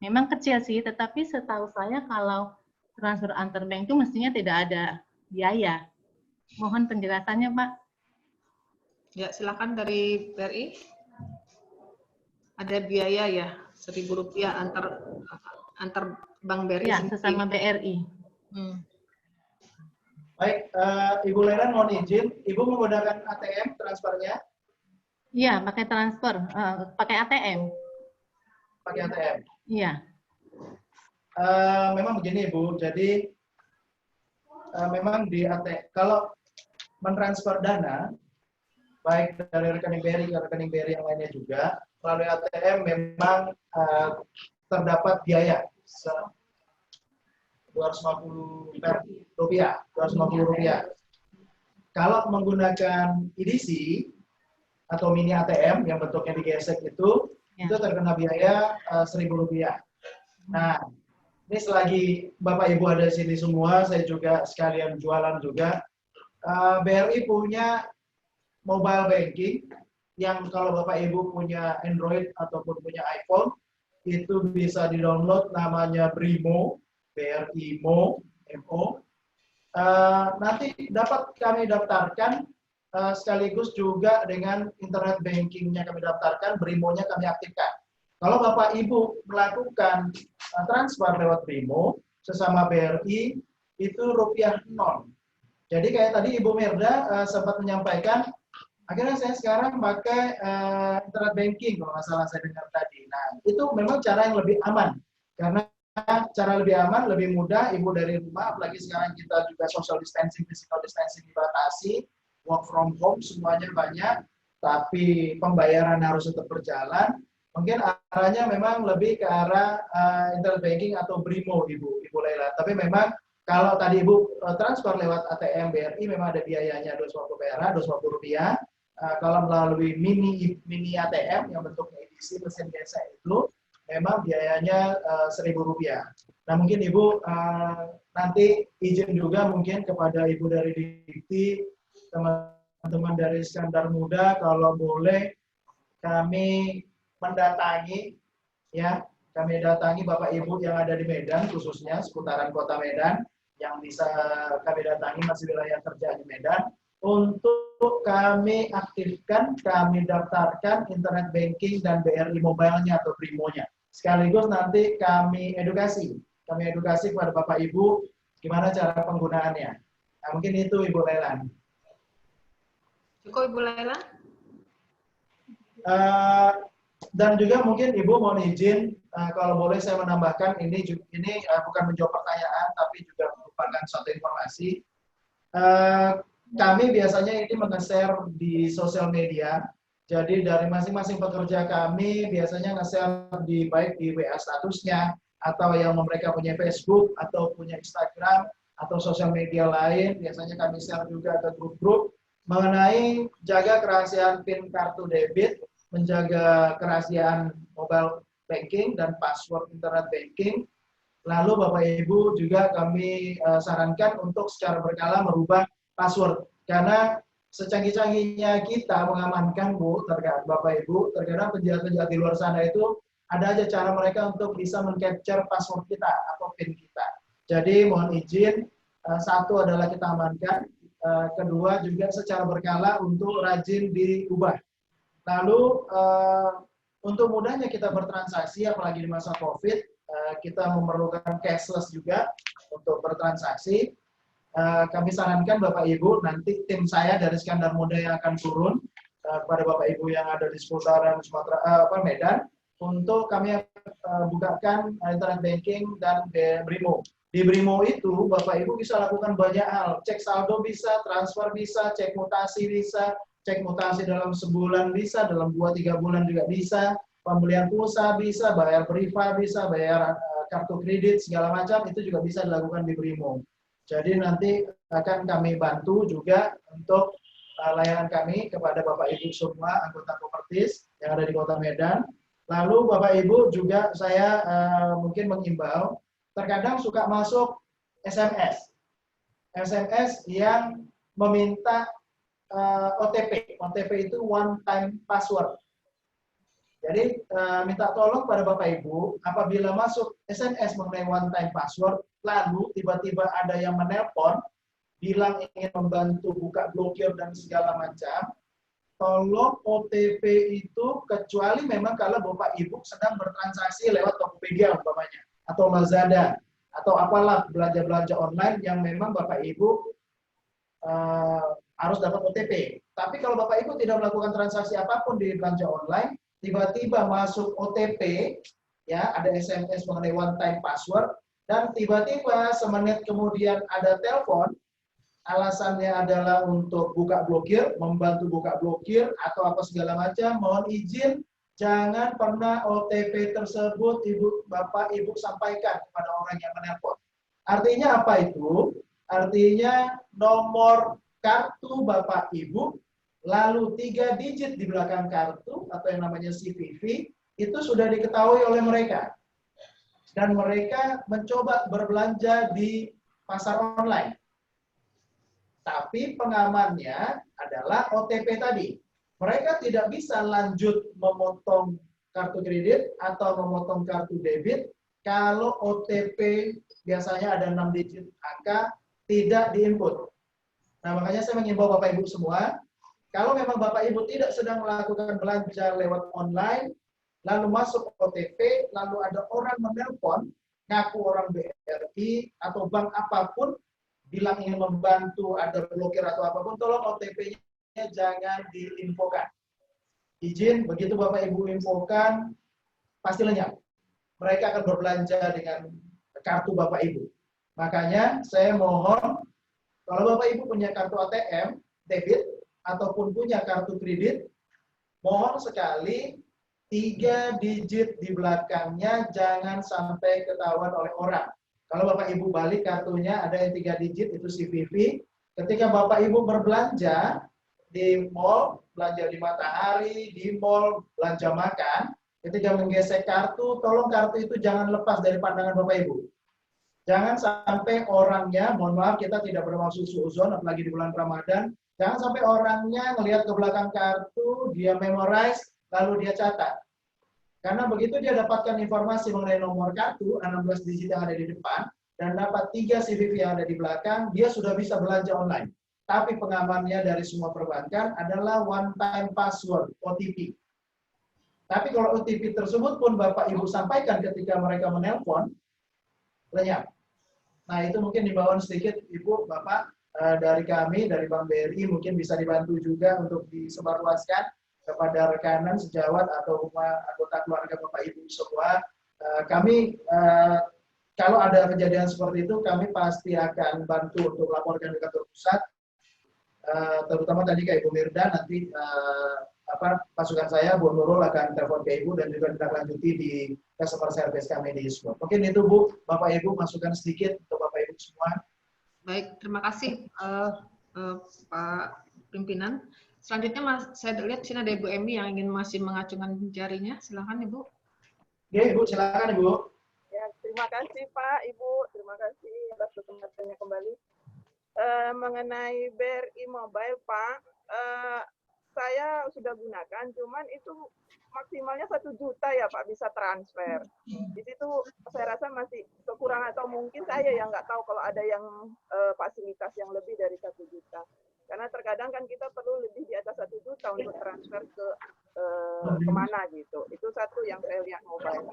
S5: Memang kecil sih, tetapi setahu saya kalau transfer antar bank itu mestinya tidak ada biaya. Mohon penjelasannya, Pak.
S1: Ya, silakan dari BRI. Ada biaya ya, Rp1.000 antar bank BRI.
S5: Ya, sesama BRI.
S9: Baik, Ibu Lailan mohon izin, Ibu menggunakan ATM transfernya?
S5: Iya, pakai transfer, pakai ATM.
S9: Pakai ATM?
S5: Iya.
S9: Memang begini Ibu, jadi memang di kalau mentransfer dana, baik dari rekening BRI ke rekening BRI yang lainnya juga, melalui ATM memang terdapat biaya 250 rupiah. Kalau menggunakan EDC atau mini ATM yang bentuknya digesek itu terkena biaya 1.000 rupiah. Nah, ini selagi Bapak Ibu ada di sini semua, saya juga sekalian jualan juga. BRI punya mobile banking yang kalau Bapak Ibu punya Android ataupun punya iPhone, itu bisa di-download namanya Brimo, BRI Mo, MO. Nanti dapat kami daftarkan sekaligus juga dengan internet bankingnya kami daftarkan, Brimonya kami aktifkan. Kalau Bapak Ibu melakukan transfer lewat Brimo sesama BRI itu rupiah 0. Jadi kayak tadi Ibu Mirda sempat menyampaikan, akhirnya saya sekarang pakai internet banking kalau nggak salah saya dengar tadi. Nah itu memang cara yang lebih aman karena cara lebih aman, lebih mudah, Ibu dari rumah, apalagi sekarang kita juga social distancing, physical distancing dibatasi, work from home semuanya banyak, tapi pembayaran harus tetap berjalan. Mungkin arahnya memang lebih ke arah internet banking atau Brimo, Ibu Laila. Tapi memang kalau tadi Ibu transfer lewat ATM BRI memang ada biayanya 250 perak, 250 rupiah. Kalau melalui mini ATM yang bentuknya EDC mesin gesek itu memang biayanya 1.000 rupiah. Nah mungkin Ibu nanti izin juga mungkin kepada Ibu dari Dikti, teman-teman dari Iskandar Muda, kalau boleh kami mendatangi, ya kami datangi Bapak Ibu yang ada di Medan, khususnya seputaran Kota Medan, yang bisa kami datangi masih wilayah kerja di Medan, untuk kami aktifkan, kami daftarkan internet banking dan BRI mobile-nya atau Brimo-nya. Sekaligus nanti kami edukasi kepada Bapak Ibu gimana cara penggunaannya. Nah, mungkin itu Ibu Laila.
S11: Cukup Ibu Laila?
S9: Dan juga mungkin Ibu mohon izin kalau boleh saya menambahkan ini bukan menjawab pertanyaan tapi juga merupakan suatu informasi. Kami biasanya ini nge-share di sosial media. Jadi dari masing-masing pekerja kami biasanya nge-share baik di WA statusnya atau yang mereka punya Facebook atau punya Instagram atau sosial media lain, biasanya kami share juga ke grup-grup mengenai jaga kerahasiaan PIN kartu debit, menjaga kerahasiaan mobile banking dan password internet banking. Lalu Bapak Ibu juga kami sarankan untuk secara berkala merubah password. Karena secanggih-canggihnya kita mengamankan terkadang Bapak Ibu, terkadang penjahat-penjahat di luar sana itu ada aja cara mereka untuk bisa men-capture password kita atau PIN kita. Jadi mohon izin, satu adalah kita amankan, kedua juga secara berkala untuk rajin diubah. Lalu untuk mudahnya kita bertransaksi, apalagi di masa COVID, kita memerlukan cashless juga untuk bertransaksi. Kami sarankan Bapak Ibu, nanti tim saya dari Iskandar Muda yang akan turun kepada Bapak Ibu yang ada di seputaran Medan, untuk kami bukakan internet banking dan Brimo. Di Brimo itu Bapak Ibu bisa lakukan banyak hal, cek saldo bisa, transfer bisa, cek mutasi bisa, cek mutasi dalam sebulan bisa, dalam 2-3 bulan juga bisa, pembelian pulsa bisa, bayar priva bisa, bayar kartu kredit segala macam itu juga bisa dilakukan di Brimo. Jadi nanti akan kami bantu juga untuk layanan kami kepada Bapak Ibu semua anggota Kopertis yang ada di Kota Medan. Lalu Bapak Ibu juga saya mungkin mengimbau, terkadang suka masuk SMS yang meminta OTP. OTP itu one time password. Jadi minta tolong pada Bapak Ibu, apabila masuk SMS mengenai one time password, lalu tiba-tiba ada yang menelpon, bilang ingin membantu buka blokir dan segala macam, tolong OTP itu kecuali memang kalau Bapak Ibu sedang bertransaksi lewat Tokopedia umpamanya, atau Lazada, atau apalah belanja-belanja online yang memang Bapak Ibu harus dapat OTP. Tapi kalau Bapak Ibu tidak melakukan transaksi apapun di belanja online, tiba-tiba masuk OTP, ya ada SMS mengenai one time password, Dan tiba-tiba semenit kemudian ada telepon, alasannya adalah untuk buka blokir, membantu buka blokir, atau apa segala macam, mohon izin, jangan pernah OTP tersebut Bapak Ibu sampaikan kepada orang yang menelpon. Artinya apa itu? Artinya nomor kartu Bapak Ibu, lalu 3 digit di belakang kartu, atau yang namanya CVV, itu sudah diketahui oleh mereka. Dan mereka mencoba berbelanja di pasar online. Tapi pengamannya adalah OTP tadi. Mereka tidak bisa lanjut memotong kartu kredit atau memotong kartu debit kalau OTP biasanya ada 6 digit angka tidak diinput. Nah, makanya saya mengimbau Bapak Ibu semua, kalau memang Bapak Ibu tidak sedang melakukan belanja lewat online, lalu masuk OTP, lalu ada orang menelpon, ngaku orang BRI atau bank apapun, bilang ingin membantu, ada blokir atau apapun, tolong OTP-nya jangan diinfokan. Izin, begitu Bapak Ibu infokan, pasti lenyap. Mereka akan berbelanja dengan kartu Bapak Ibu. Makanya saya mohon, kalau Bapak Ibu punya kartu ATM, debit, ataupun punya kartu kredit, mohon sekali 3 digit di belakangnya jangan sampai ketahuan oleh orang. Kalau Bapak Ibu balik kartunya ada yang 3 digit itu CVV. Ketika Bapak Ibu berbelanja di mall, belanja di Matahari, di mall, belanja makan, ketika menggesek kartu, tolong kartu itu jangan lepas dari pandangan Bapak Ibu. Jangan sampai orangnya, mohon maaf kita tidak bermaksud suudzon, apalagi di bulan Ramadan, jangan sampai orangnya ngelihat ke belakang kartu, dia memorize, lalu dia catat. Karena begitu dia dapatkan informasi mengenai nomor kartu, 16 digit yang ada di depan, dan dapat 3 CVV yang ada di belakang, dia sudah bisa belanja online. Tapi pengamannya dari semua perbankan adalah one time password, OTP. Tapi kalau OTP tersebut pun Bapak Ibu sampaikan ketika mereka menelpon, lenyap. Nah itu mungkin dibawakan sedikit Ibu, Bapak, dari kami, dari Bank BRI, mungkin bisa dibantu juga untuk disebarluaskan kepada rekanan sejawat atau anggota keluarga Bapak Ibu semua. Kami kalau ada kejadian seperti itu, kami pasti akan bantu untuk laporkan ke kantor pusat, terutama tadi ke Ibu Mirda, nanti pasukan saya, Bu Nurul akan telepon ke Ibu dan juga ditindaklanjuti di customer service kami di Ismo. Mungkin itu Bu, Bapak Ibu masukan sedikit untuk Bapak Ibu semua.
S11: Baik, terima kasih Pak Pimpinan. Selanjutnya saya lihat di sini ada Ibu Emi yang ingin masih mengacungkan jarinya. Silakan Ibu.
S9: Ya Ibu, silakan Ibu.
S2: Ya, terima kasih Pak, Ibu. Terima kasih atas kesempatannya kembali. Mengenai BRI Mobile Pak, saya sudah gunakan, cuman itu maksimalnya 1 juta ya Pak bisa transfer. Di situ saya rasa masih kekurangan atau mungkin saya yang nggak tahu kalau ada yang fasilitas yang lebih dari 1 juta. Karena terkadang kan kita perlu lebih di atas 1 juta untuk transfer ke kemana gitu. Itu satu yang saya lihat mobile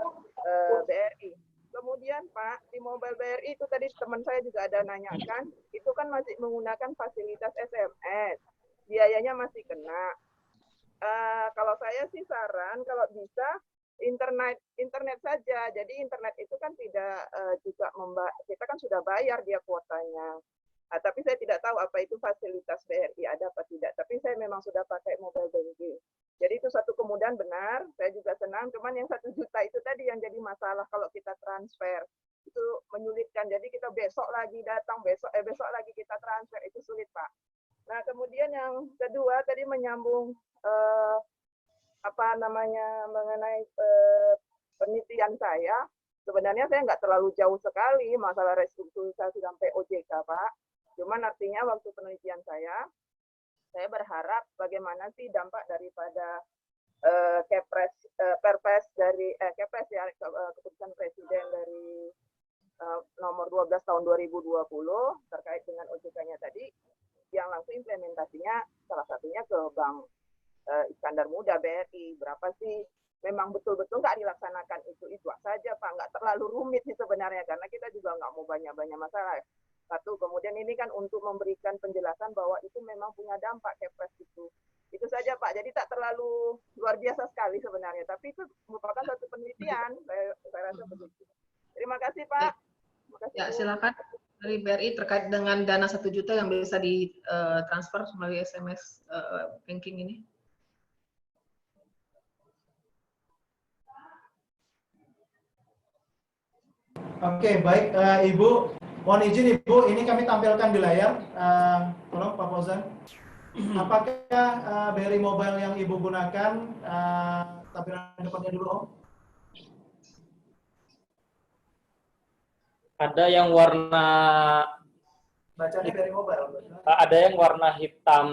S2: BRI. Kemudian Pak, di mobile BRI itu tadi teman saya juga ada nanyakan, itu kan masih menggunakan fasilitas SMS. Biayanya masih kena. Kalau saya sih saran kalau bisa internet saja. Jadi internet itu kan tidak juga kita kan sudah bayar dia kuotanya. Tapi saya tidak tahu apa itu fasilitas BRI ada apa tidak. Tapi saya memang sudah pakai mobile banking. Jadi itu satu kemudahan benar. Saya juga senang. Cuman yang 1 juta itu tadi yang jadi masalah kalau kita transfer. Itu menyulitkan. Jadi kita besok lagi datang, besok lagi kita transfer. Itu sulit Pak. Nah kemudian yang kedua tadi menyambung mengenai penelitian saya. Sebenarnya saya nggak terlalu jauh sekali masalah restrukturisasi sampai OJK Pak. Cuman artinya waktu penelitian saya berharap bagaimana sih dampak daripada Perpres dari Kepres ya, keputusan Presiden dari nomor 12 tahun 2020 terkait dengan OJK-nya tadi, yang langsung implementasinya salah satunya ke Bank Iskandar Muda BRI. Berapa sih? Memang betul-betul nggak dilaksanakan itu saja Pak, nggak terlalu rumit sih sebenarnya karena kita juga nggak mau banyak-banyak masalah. Satu, kemudian ini kan untuk memberikan penjelasan bahwa itu memang punya dampak Kepres itu. Itu saja Pak, jadi tak terlalu luar biasa sekali sebenarnya, tapi itu merupakan satu penelitian, saya rasa begitu. Terima kasih Pak.
S11: Ya, silakan dari BRI terkait dengan dana 1 juta yang bisa ditransfer melalui SMS banking ini.
S9: Oke, baik Ibu. Mohon izin Ibu, ini kami tampilkan di layar. Tolong Pak Fauzan. Apakah BRI Mobile yang Ibu gunakan, tampilan depannya dulu Om?
S8: Ada yang warna
S9: Bacanya BRI Mobile.
S8: ada yang warna hitam,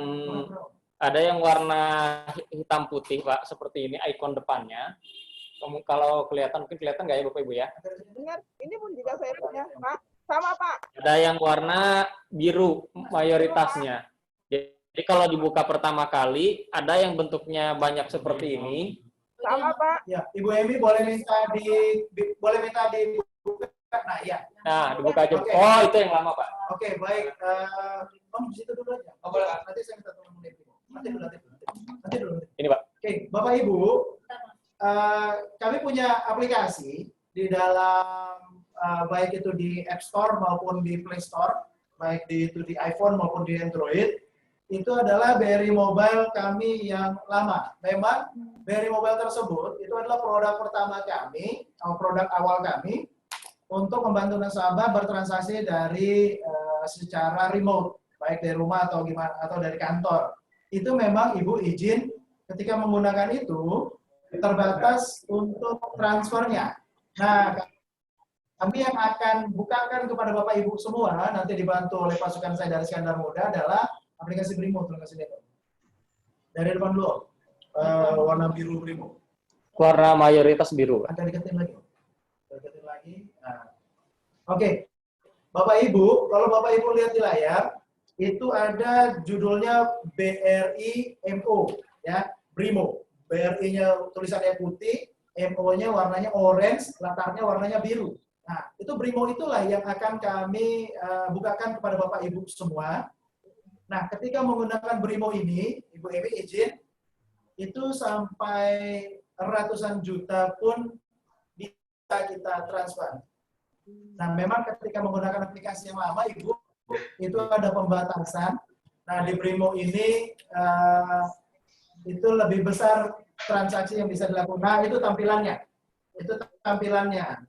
S8: ada yang warna hitam putih Pak, seperti ini ikon depannya. Kalau kelihatan, mungkin kelihatan nggak ya Bapak Ibu ya?
S2: Dengar, ini pun juga saya punya, Pak. Sama Pak.
S8: Ada yang warna biru mayoritasnya. Jadi kalau dibuka pertama kali, ada yang bentuknya banyak seperti ini.
S2: Sama Pak.
S9: Ya, Ibu Emi boleh minta dibuka. Nah, ya.
S8: Nah, dibuka aja.
S9: Oke.
S8: Oh, itu yang lama Pak.
S9: Oke, baik. Om di situ dulu aja. Oh, boleh. Nanti saya minta tolong menit. Nanti dulu.
S8: Ini Pak.
S9: Oke, Bapak Ibu, kami punya aplikasi di dalam baik itu di App Store maupun di Play Store, baik itu di iPhone maupun di Android. Itu adalah BRI Mobile kami yang lama. Memang BRI Mobile tersebut itu adalah produk pertama kami, atau produk awal kami untuk membantu nasabah bertransaksi dari secara remote, baik dari rumah atau gimana atau dari kantor. Itu memang Ibu izin ketika menggunakan itu terbatas untuk transfernya. Nah, kami yang akan bukakan kepada Bapak Ibu semua, nanti dibantu oleh pasukan saya dari Skandar Muda adalah aplikasi Brimo. Terima kasih. Dari depan dulu, warna biru Brimo.
S8: Warna mayoritas biru.
S9: Agak deketin lagi. Deketin lagi. Nah. Oke, Bapak Ibu, kalau Bapak Ibu lihat di layar, itu ada judulnya BRI MO, ya, Brimo. BRI-nya tulisannya putih, MO-nya warnanya orange, latarnya warnanya biru. Nah, itu Brimo itulah yang akan kami bukakan kepada Bapak Ibu semua. Nah, ketika menggunakan Brimo ini, Ibu Emi izin, itu sampai ratusan juta pun bisa kita transfer. Nah, memang ketika menggunakan aplikasi yang lama, Ibu, itu ada pembatasan. Nah, di Brimo ini, itu lebih besar transaksi yang bisa dilakukan. Nah, itu tampilannya. Itu tampilannya.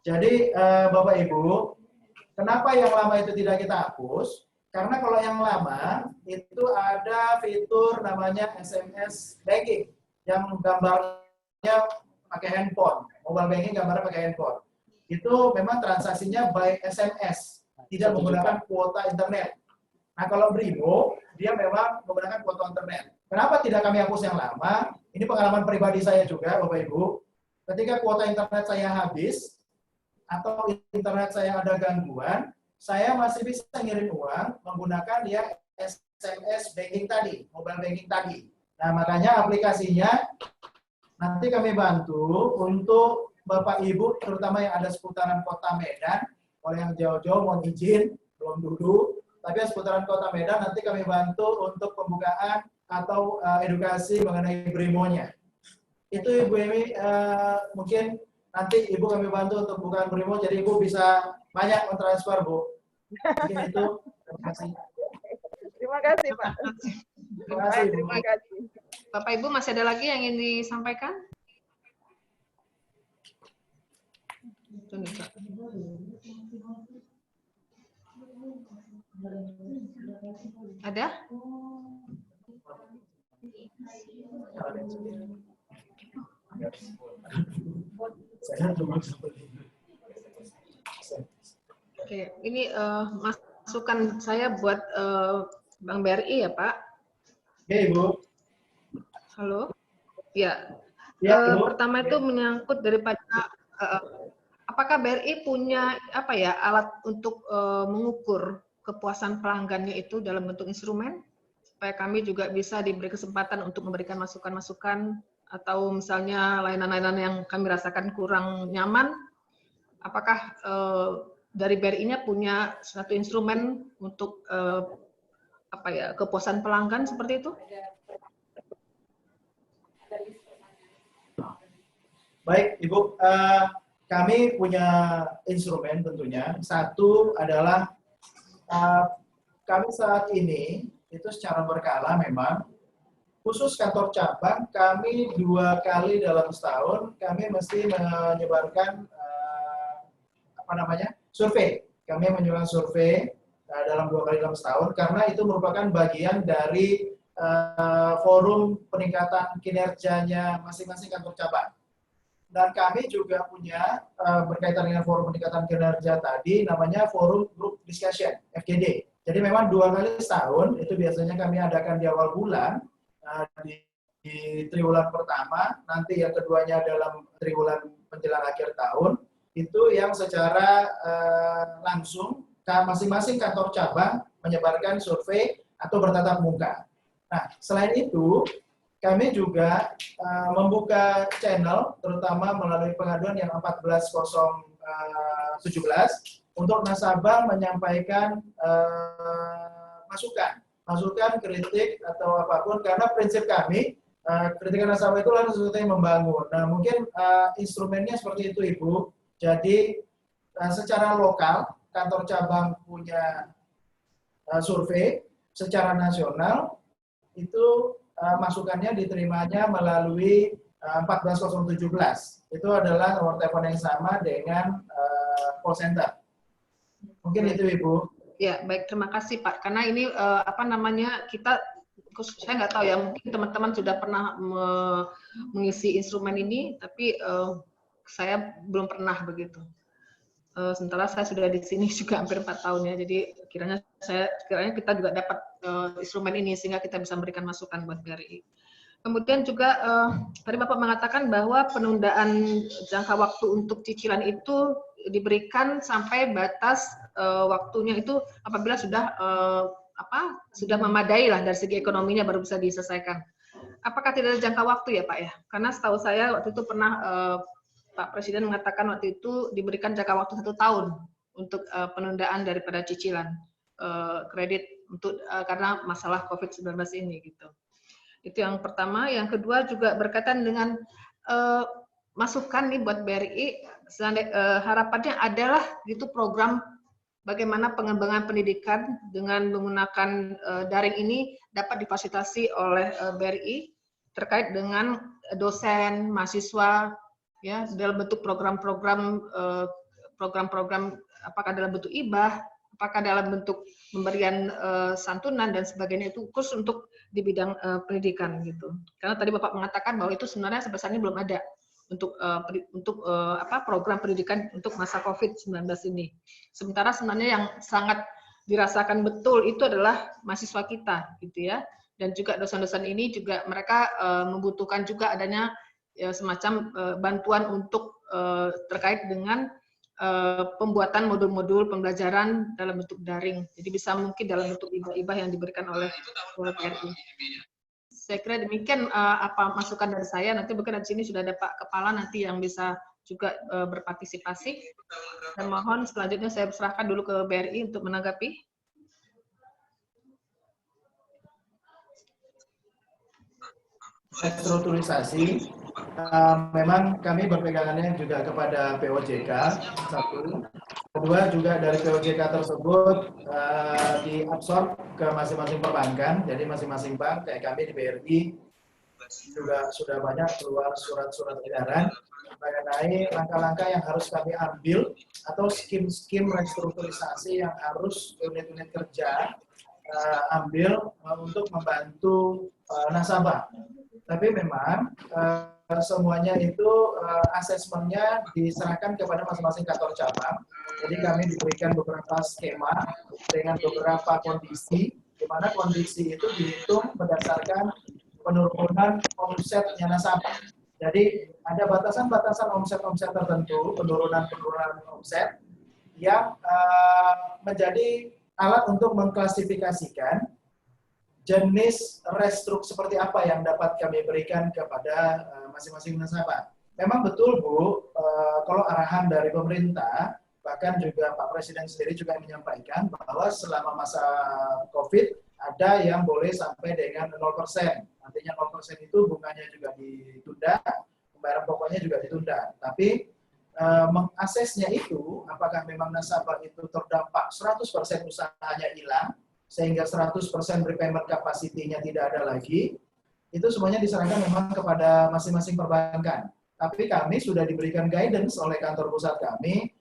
S9: Jadi Bapak Ibu, kenapa yang lama itu tidak kita hapus? Karena kalau yang lama itu ada fitur namanya SMS banking yang gambarnya pakai handphone, mobile banking gambarnya pakai handphone. Itu memang transaksinya by SMS, tidak menggunakan kuota internet. Nah, kalau Brimo dia memang menggunakan kuota internet. Kenapa tidak kami hapus yang lama? Ini pengalaman pribadi saya juga, Bapak Ibu. Ketika kuota internet saya habis atau internet saya ada gangguan, saya masih bisa ngirim uang menggunakan dia SMS banking tadi, mobile banking tadi. Nah, makanya aplikasinya nanti kami bantu untuk Bapak Ibu, terutama yang ada seputaran Kota Medan. Kalau yang jauh-jauh mohon izin, belum dulu. Tapi yang seputaran Kota Medan nanti kami bantu untuk pembukaan atau edukasi mengenai Brimo-nya. Itu Ibu Emi, mungkin nanti Ibu kami bantu untuk bukaan Brimo, jadi Ibu bisa banyak mentransfer, Bu. Mungkin itu. Terima kasih.
S2: Terima kasih, Pak.
S9: Terima kasih, Bu.
S2: Terima kasih.
S11: Bapak Ibu masih ada lagi yang ingin disampaikan? Ada? Oke, ini masukan saya buat Bank BRI ya, Pak.
S9: Ya, Ibu.
S11: Halo. Ya.
S9: Ya, Ibu.
S11: Pertama itu menyangkut daripada apakah BRI punya apa ya alat untuk mengukur kepuasan pelanggannya itu dalam bentuk instrumen supaya kami juga bisa diberi kesempatan untuk memberikan masukan-masukan atau misalnya layanan-layanan yang kami rasakan kurang nyaman, apakah dari BRI-nya punya suatu instrumen untuk apa ya kepuasan pelanggan seperti itu?
S9: Baik, Ibu, kami punya instrumen tentunya. Satu adalah kami saat ini itu secara berkala memang, khusus kantor cabang, kami 2 kali dalam setahun kami mesti menyebarkan survei. Kami menyebarkan survei dalam 2 kali dalam setahun karena itu merupakan bagian dari forum peningkatan kinerjanya masing-masing kantor cabang. Dan kami juga punya berkaitan dengan forum peningkatan kinerja tadi namanya forum group discussion FGD. Jadi memang 2 kali setahun itu biasanya kami adakan di awal bulan di triwulan pertama, nanti yang keduanya dalam triwulan menjelang akhir tahun. Itu yang secara langsung masing-masing kantor cabang menyebarkan survei atau bertatap muka. Nah, selain itu kami juga membuka channel, terutama melalui pengaduan yang 14017 untuk nasabah menyampaikan masukan, kritik atau apapun, karena prinsip kami kritikan nasabah itu adalah sesuatu yang membangun. Nah, mungkin instrumennya seperti itu, Ibu. Jadi secara lokal kantor cabang punya survei, secara nasional itu masukannya diterimanya melalui 14017. Itu adalah nomor telepon yang sama dengan call center. Mungkin itu, Ibu.
S11: Ya, baik, terima kasih Pak. Karena ini kita, saya nggak tahu ya, mungkin teman-teman sudah pernah mengisi instrumen ini, tapi saya belum pernah begitu. Sementara saya sudah di sini juga hampir 4 tahun ya, jadi kiranya kita juga dapat instrumen ini sehingga kita bisa memberikan masukan buat BRI. Kemudian juga tadi Bapak mengatakan bahwa penundaan jangka waktu untuk cicilan itu diberikan sampai batas waktunya itu apabila sudah memadai lah dari segi ekonominya baru bisa diselesaikan. Apakah tidak ada jangka waktu ya Pak ya? Karena setahu saya waktu itu pernah Pak Presiden mengatakan waktu itu diberikan jangka waktu 1 tahun untuk penundaan daripada cicilan kredit untuk karena masalah COVID-19 ini gitu. Itu yang pertama. Yang kedua juga berkaitan dengan masukan nih buat BRI. Harapannya adalah gitu program bagaimana pengembangan pendidikan dengan menggunakan daring ini dapat difasilitasi oleh BRI terkait dengan dosen, mahasiswa, ya dalam bentuk program-program apakah dalam bentuk hibah, apakah dalam bentuk pemberian santunan dan sebagainya, itu khusus untuk di bidang pendidikan gitu. Karena tadi Bapak mengatakan bahwa itu sebenarnya sampai saat ini belum ada untuk program pendidikan untuk masa COVID-19 ini. Sementara sebenarnya yang sangat dirasakan betul itu adalah mahasiswa kita gitu ya. Dan juga dosen-dosen ini juga mereka membutuhkan juga adanya semacam bantuan untuk terkait dengan pembuatan modul-modul pembelajaran dalam bentuk daring. Jadi bisa mungkin dalam bentuk hibah-hibah yang diberikan oleh BRI. Saya kira demikian masukan dari saya. Nanti mungkin di sini sudah ada Pak Kepala nanti yang bisa juga berpartisipasi. Dan mohon selanjutnya saya serahkan dulu ke BRI untuk menanggapi.
S9: Restrukturisasi, memang kami berpegangannya juga kepada POJK, 1. Kedua juga dari POJK tersebut diabsorb ke masing-masing perbankan, jadi masing-masing bank, kayak kami di BRI, juga sudah banyak keluar surat-surat edaran mengenai langkah-langkah yang harus kami ambil atau skim-skim restrukturisasi yang harus unit-unit kerja ambil untuk membantu nasabah. Tapi memang semuanya itu asesmennya diserahkan kepada masing-masing kantor cabang. Jadi kami diberikan beberapa skema dengan beberapa kondisi, di mana kondisi itu dihitung berdasarkan penurunan omsetnya nasabah. Jadi ada batasan-batasan omset-omset tertentu, penurunan-penurunan omset yang menjadi alat untuk mengklasifikasikan jenis restruk seperti apa yang dapat kami berikan kepada masing-masing nasabah. Memang betul Bu, kalau arahan dari pemerintah, bahkan juga Pak Presiden sendiri juga menyampaikan bahwa selama masa COVID ada yang boleh sampai dengan 0%. Artinya 0% itu bunganya juga ditunda, pembayaran pokoknya juga ditunda. Tapi mengaksesnya itu, apakah memang nasabah itu terdampak 100% usahanya hilang, sehingga 100% repayment capacity-nya tidak ada lagi, itu semuanya diserahkan memang kepada masing-masing perbankan. Tapi kami sudah diberikan guidance oleh kantor pusat kami,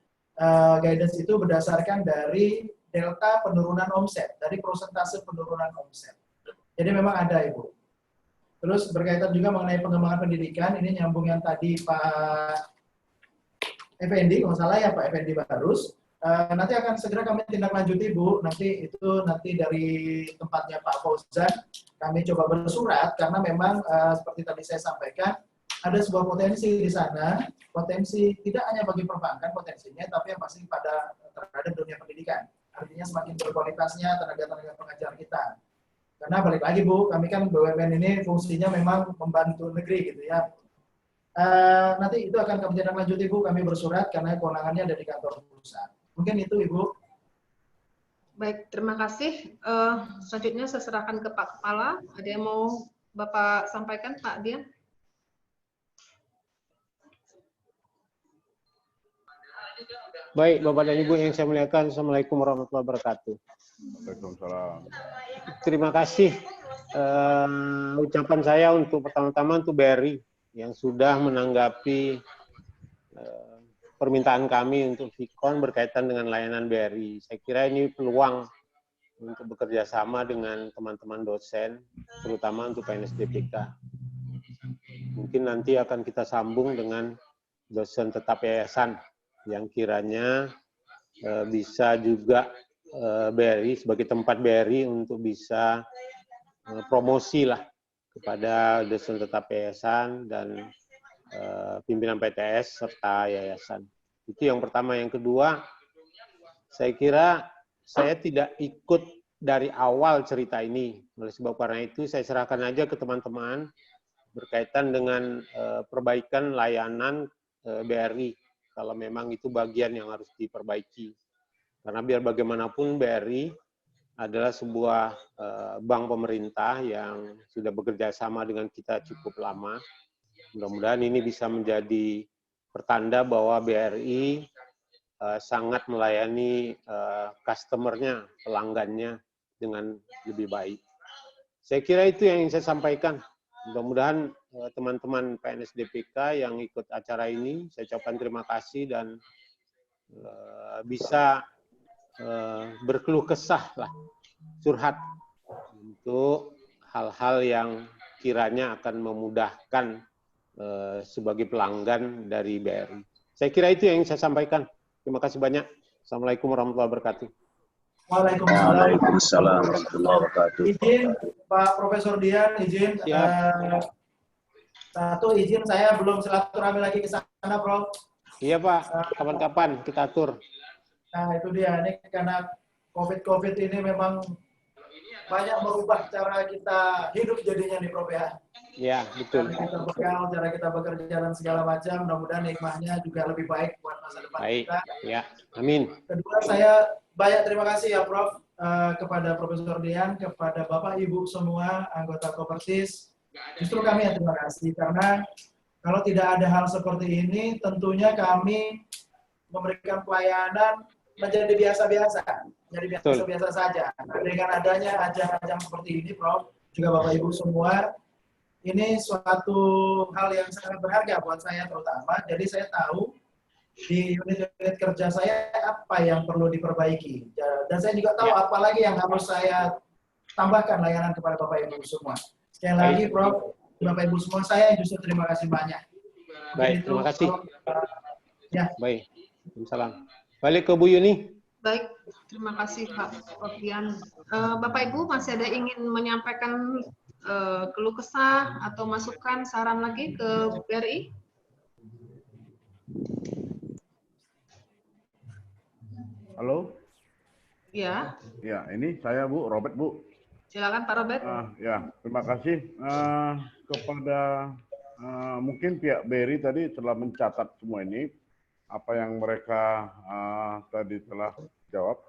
S9: guidance itu berdasarkan dari delta penurunan omset, dari persentase penurunan omset. Jadi memang ada, Ibu. Terus berkaitan juga mengenai pengembangan pendidikan, ini nyambung yang tadi Pak Effendi, kalau salah ya Pak Effendi Barus. Nanti akan segera kami tindak lanjuti, Bu. Nanti dari tempatnya Pak Fauzan, kami coba bersurat karena memang seperti tadi saya sampaikan, ada sebuah potensi di sana, potensi tidak hanya bagi perbankan potensinya, tapi yang pasti terhadap dunia pendidikan. Artinya semakin berkualitasnya tenaga-tenaga pengajar kita. Karena balik lagi, Bu, kami kan BUMN ini fungsinya memang membantu negeri gitu ya. Nanti itu akan kami tindak lanjuti, Bu, kami bersurat karena kewenangannya ada di kantor pusat. Mungkin itu, Ibu.
S11: Baik, terima kasih. Selanjutnya saya serahkan ke Pak Kepala. Ada yang mau Bapak sampaikan, Pak Dian?
S14: Baik, Bapak dan Ibu yang saya muliakan, Assalamualaikum warahmatullahi wabarakatuh.
S3: Waalaikumsalam.
S14: Terima kasih ucapan saya untuk pertama-tama untuk BRI yang sudah menanggapi permintaan kami untuk Vicon berkaitan dengan layanan BRI. Saya kira ini peluang untuk bekerja sama dengan teman-teman dosen, terutama untuk PNSDPK. Mungkin nanti akan kita sambung dengan dosen tetap yayasan yang kiranya bisa juga BRI sebagai tempat BRI untuk bisa promosi lah kepada dosen tetap yayasan dan pimpinan PTS serta yayasan. Itu yang pertama. Yang kedua, saya kira saya tidak ikut dari awal cerita ini. Oleh sebab karena itu saya serahkan aja ke teman-teman berkaitan dengan perbaikan layanan BRI kalau memang itu bagian yang harus diperbaiki. Karena biar bagaimanapun BRI adalah sebuah bank pemerintah yang sudah bekerja sama dengan kita cukup lama. Mudah-mudahan ini bisa menjadi pertanda bahwa BRI sangat melayani customer-nya, pelanggannya dengan lebih baik. Saya kira itu yang ingin saya sampaikan. Mudah-mudahan teman-teman PNSDPK yang ikut acara ini, saya ucapkan terima kasih dan bisa berkeluh kesah lah, curhat untuk hal-hal yang kiranya akan memudahkan sebagai pelanggan dari BRI. Saya kira itu yang saya sampaikan. Terima kasih banyak. Assalamualaikum warahmatullahi wabarakatuh.
S15: Waalaikumsalam warahmatullahi wabarakatuh.
S9: Izin Pak Profesor Dian, izin. Satu, izin saya belum silaturahmi lagi ke sana, Prof.
S14: Iya Pak, kapan-kapan kita atur.
S9: Nah itu dia, ini karena COVID ini memang banyak merubah cara kita hidup jadinya nih Prof ya.
S14: Ya, betul.
S9: Cara kita bekal, cara kita bekerja dan segala macam, mudah-mudahan hikmahnya juga lebih baik buat masa depan kita.
S14: Ya, amin.
S9: Kedua, saya banyak terima kasih ya Prof kepada Profesor Dian, kepada Bapak Ibu semua anggota Kopertis. Justru kami yang terima kasih karena kalau tidak ada hal seperti ini, tentunya kami memberikan pelayanan menjadi biasa-biasa, menjadi biasa-biasa saja. Nah, dengan adanya ajang-ajang seperti ini, Prof, juga Bapak Ibu semua, ini suatu hal yang sangat berharga buat saya terutama. Jadi saya tahu di unit-unit kerja saya apa yang perlu diperbaiki. Dan saya juga tahu apa lagi yang harus saya tambahkan layanan kepada Bapak Ibu semua. Sekali lagi, Prof, Bapak Ibu semua, saya justru terima kasih banyak.
S14: Baik, terima kasih.
S9: Ya.
S14: Baik, salam. Balik ke Bu Yuni.
S11: Baik, terima kasih Pak Dian. Bapak Ibu masih ada ingin menyampaikan keluh kesah atau masukan saran lagi ke BRI?
S3: Halo?
S11: Ya.
S3: Ya, ini saya Bu, Robert Bu.
S11: Silakan Pak Robert.
S3: Ya, terima kasih kepada mungkin pihak BRI tadi telah mencatat semua ini, apa yang mereka tadi telah jawab.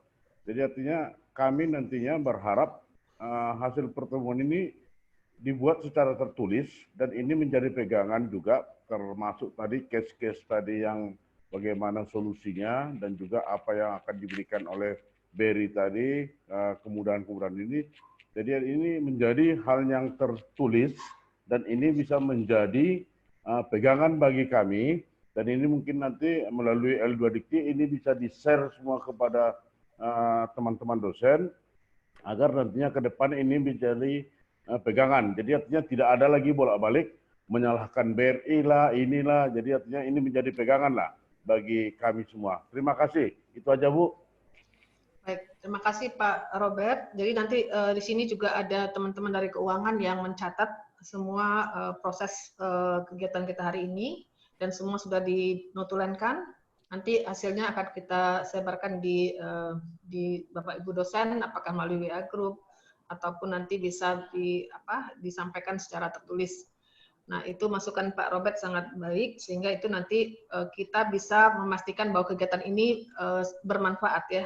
S3: Jadi artinya kami nantinya berharap hasil pertemuan ini dibuat secara tertulis dan ini menjadi pegangan juga, termasuk tadi case-case tadi yang bagaimana solusinya dan juga apa yang akan diberikan oleh BRI tadi, kemudahan-kemudahan ini. Jadi ini menjadi hal yang tertulis dan ini bisa menjadi pegangan bagi kami, dan ini mungkin nanti melalui L2 Dikti ini bisa di-share semua kepada teman-teman dosen agar nantinya ke depan ini menjadi pegangan. Jadi artinya tidak ada lagi bolak-balik menyalahkan BRI lah, inilah. Jadi artinya ini menjadi pegangan lah bagi kami semua. Terima kasih. Itu aja, Bu.
S11: Baik, terima kasih Pak Robert. Jadi nanti di sini juga ada teman-teman dari keuangan yang mencatat semua proses kegiatan kita hari ini dan semua sudah dinotulenkan. Nanti hasilnya akan kita sebarkan di Bapak Ibu dosen, apakah melalui WA Group ataupun nanti bisa disampaikan secara tertulis. Nah, itu masukan Pak Robert sangat baik, sehingga itu nanti kita bisa memastikan bahwa kegiatan ini bermanfaat ya,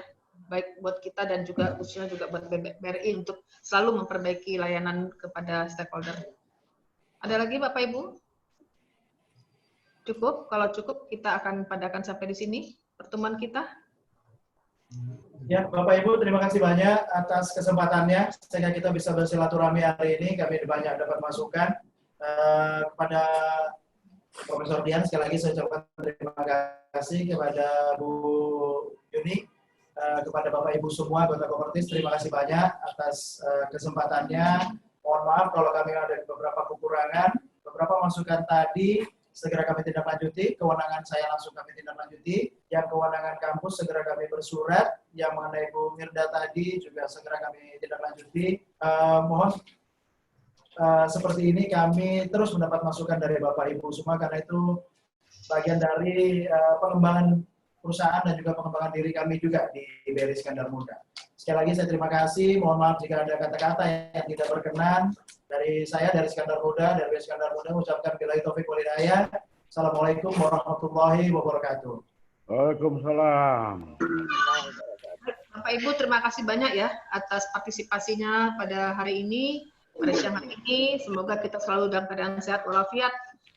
S11: baik buat kita dan juga khususnya juga buat BRI untuk selalu memperbaiki layanan kepada stakeholder. Ada lagi Bapak Ibu? Cukup? Kalau cukup kita akan padakan sampai di sini pertemuan kita.
S9: Ya, Bapak Ibu, terima kasih banyak atas kesempatannya sehingga kita bisa bersilaturahmi hari ini. Kami banyak dapat masukan kepada Profesor Dian. Sekali lagi saya ucapkan terima kasih kepada Bu Yuni, kepada Bapak Ibu semua anggota Kopertis. Terima kasih banyak atas kesempatannya. Mohon maaf kalau kami ada beberapa kekurangan, beberapa masukan tadi segera kami tindak lanjuti, kewenangan saya langsung kami tindak lanjuti, yang kewenangan kampus segera kami bersurat, yang mengenai Bu Mirda tadi juga segera kami tindak lanjuti. Mohon seperti ini kami terus mendapat masukan dari Bapak Ibu semua, karena itu bagian dari pengembangan perusahaan dan juga pengembangan diri kami juga di BRI Iskandar Muda. Sekali lagi saya terima kasih, mohon maaf jika ada kata-kata yang tidak berkenan. Dari saya, dari Iskandar Muda, dari Iskandar Muda, mengucapkan billahi taufiq wal hidayah. Assalamualaikum warahmatullahi wabarakatuh.
S3: Waalaikumsalam.
S11: Bapak Ibu, terima kasih banyak ya atas partisipasinya pada hari ini, pada siang hari ini. Semoga kita selalu dalam keadaan sehat walafiat.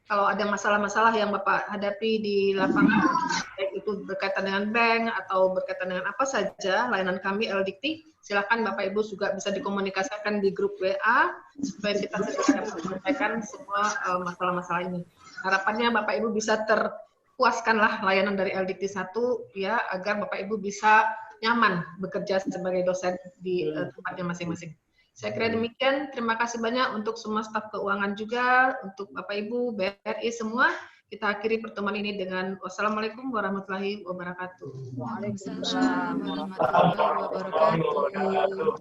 S11: Kalau ada masalah-masalah yang Bapak hadapi di lapangan, baik itu berkaitan dengan bank atau berkaitan dengan apa saja layanan kami L-Dikti, silakan Bapak Ibu juga bisa dikomunikasikan di grup WA supaya kita segera menyampaikan semua masalah-masalah ini. Harapannya Bapak Ibu bisa terpuaskanlah layanan dari L-Dikti 1 ya, agar Bapak Ibu bisa nyaman bekerja sebagai dosen di tempatnya masing-masing. Saya kira demikian. Terima kasih banyak untuk semua staf keuangan juga, untuk Bapak Ibu, BRI semua. Kita akhiri pertemuan ini dengan wassalamualaikum warahmatullahi wabarakatuh.
S15: Waalaikumsalam warahmatullahi wabarakatuh.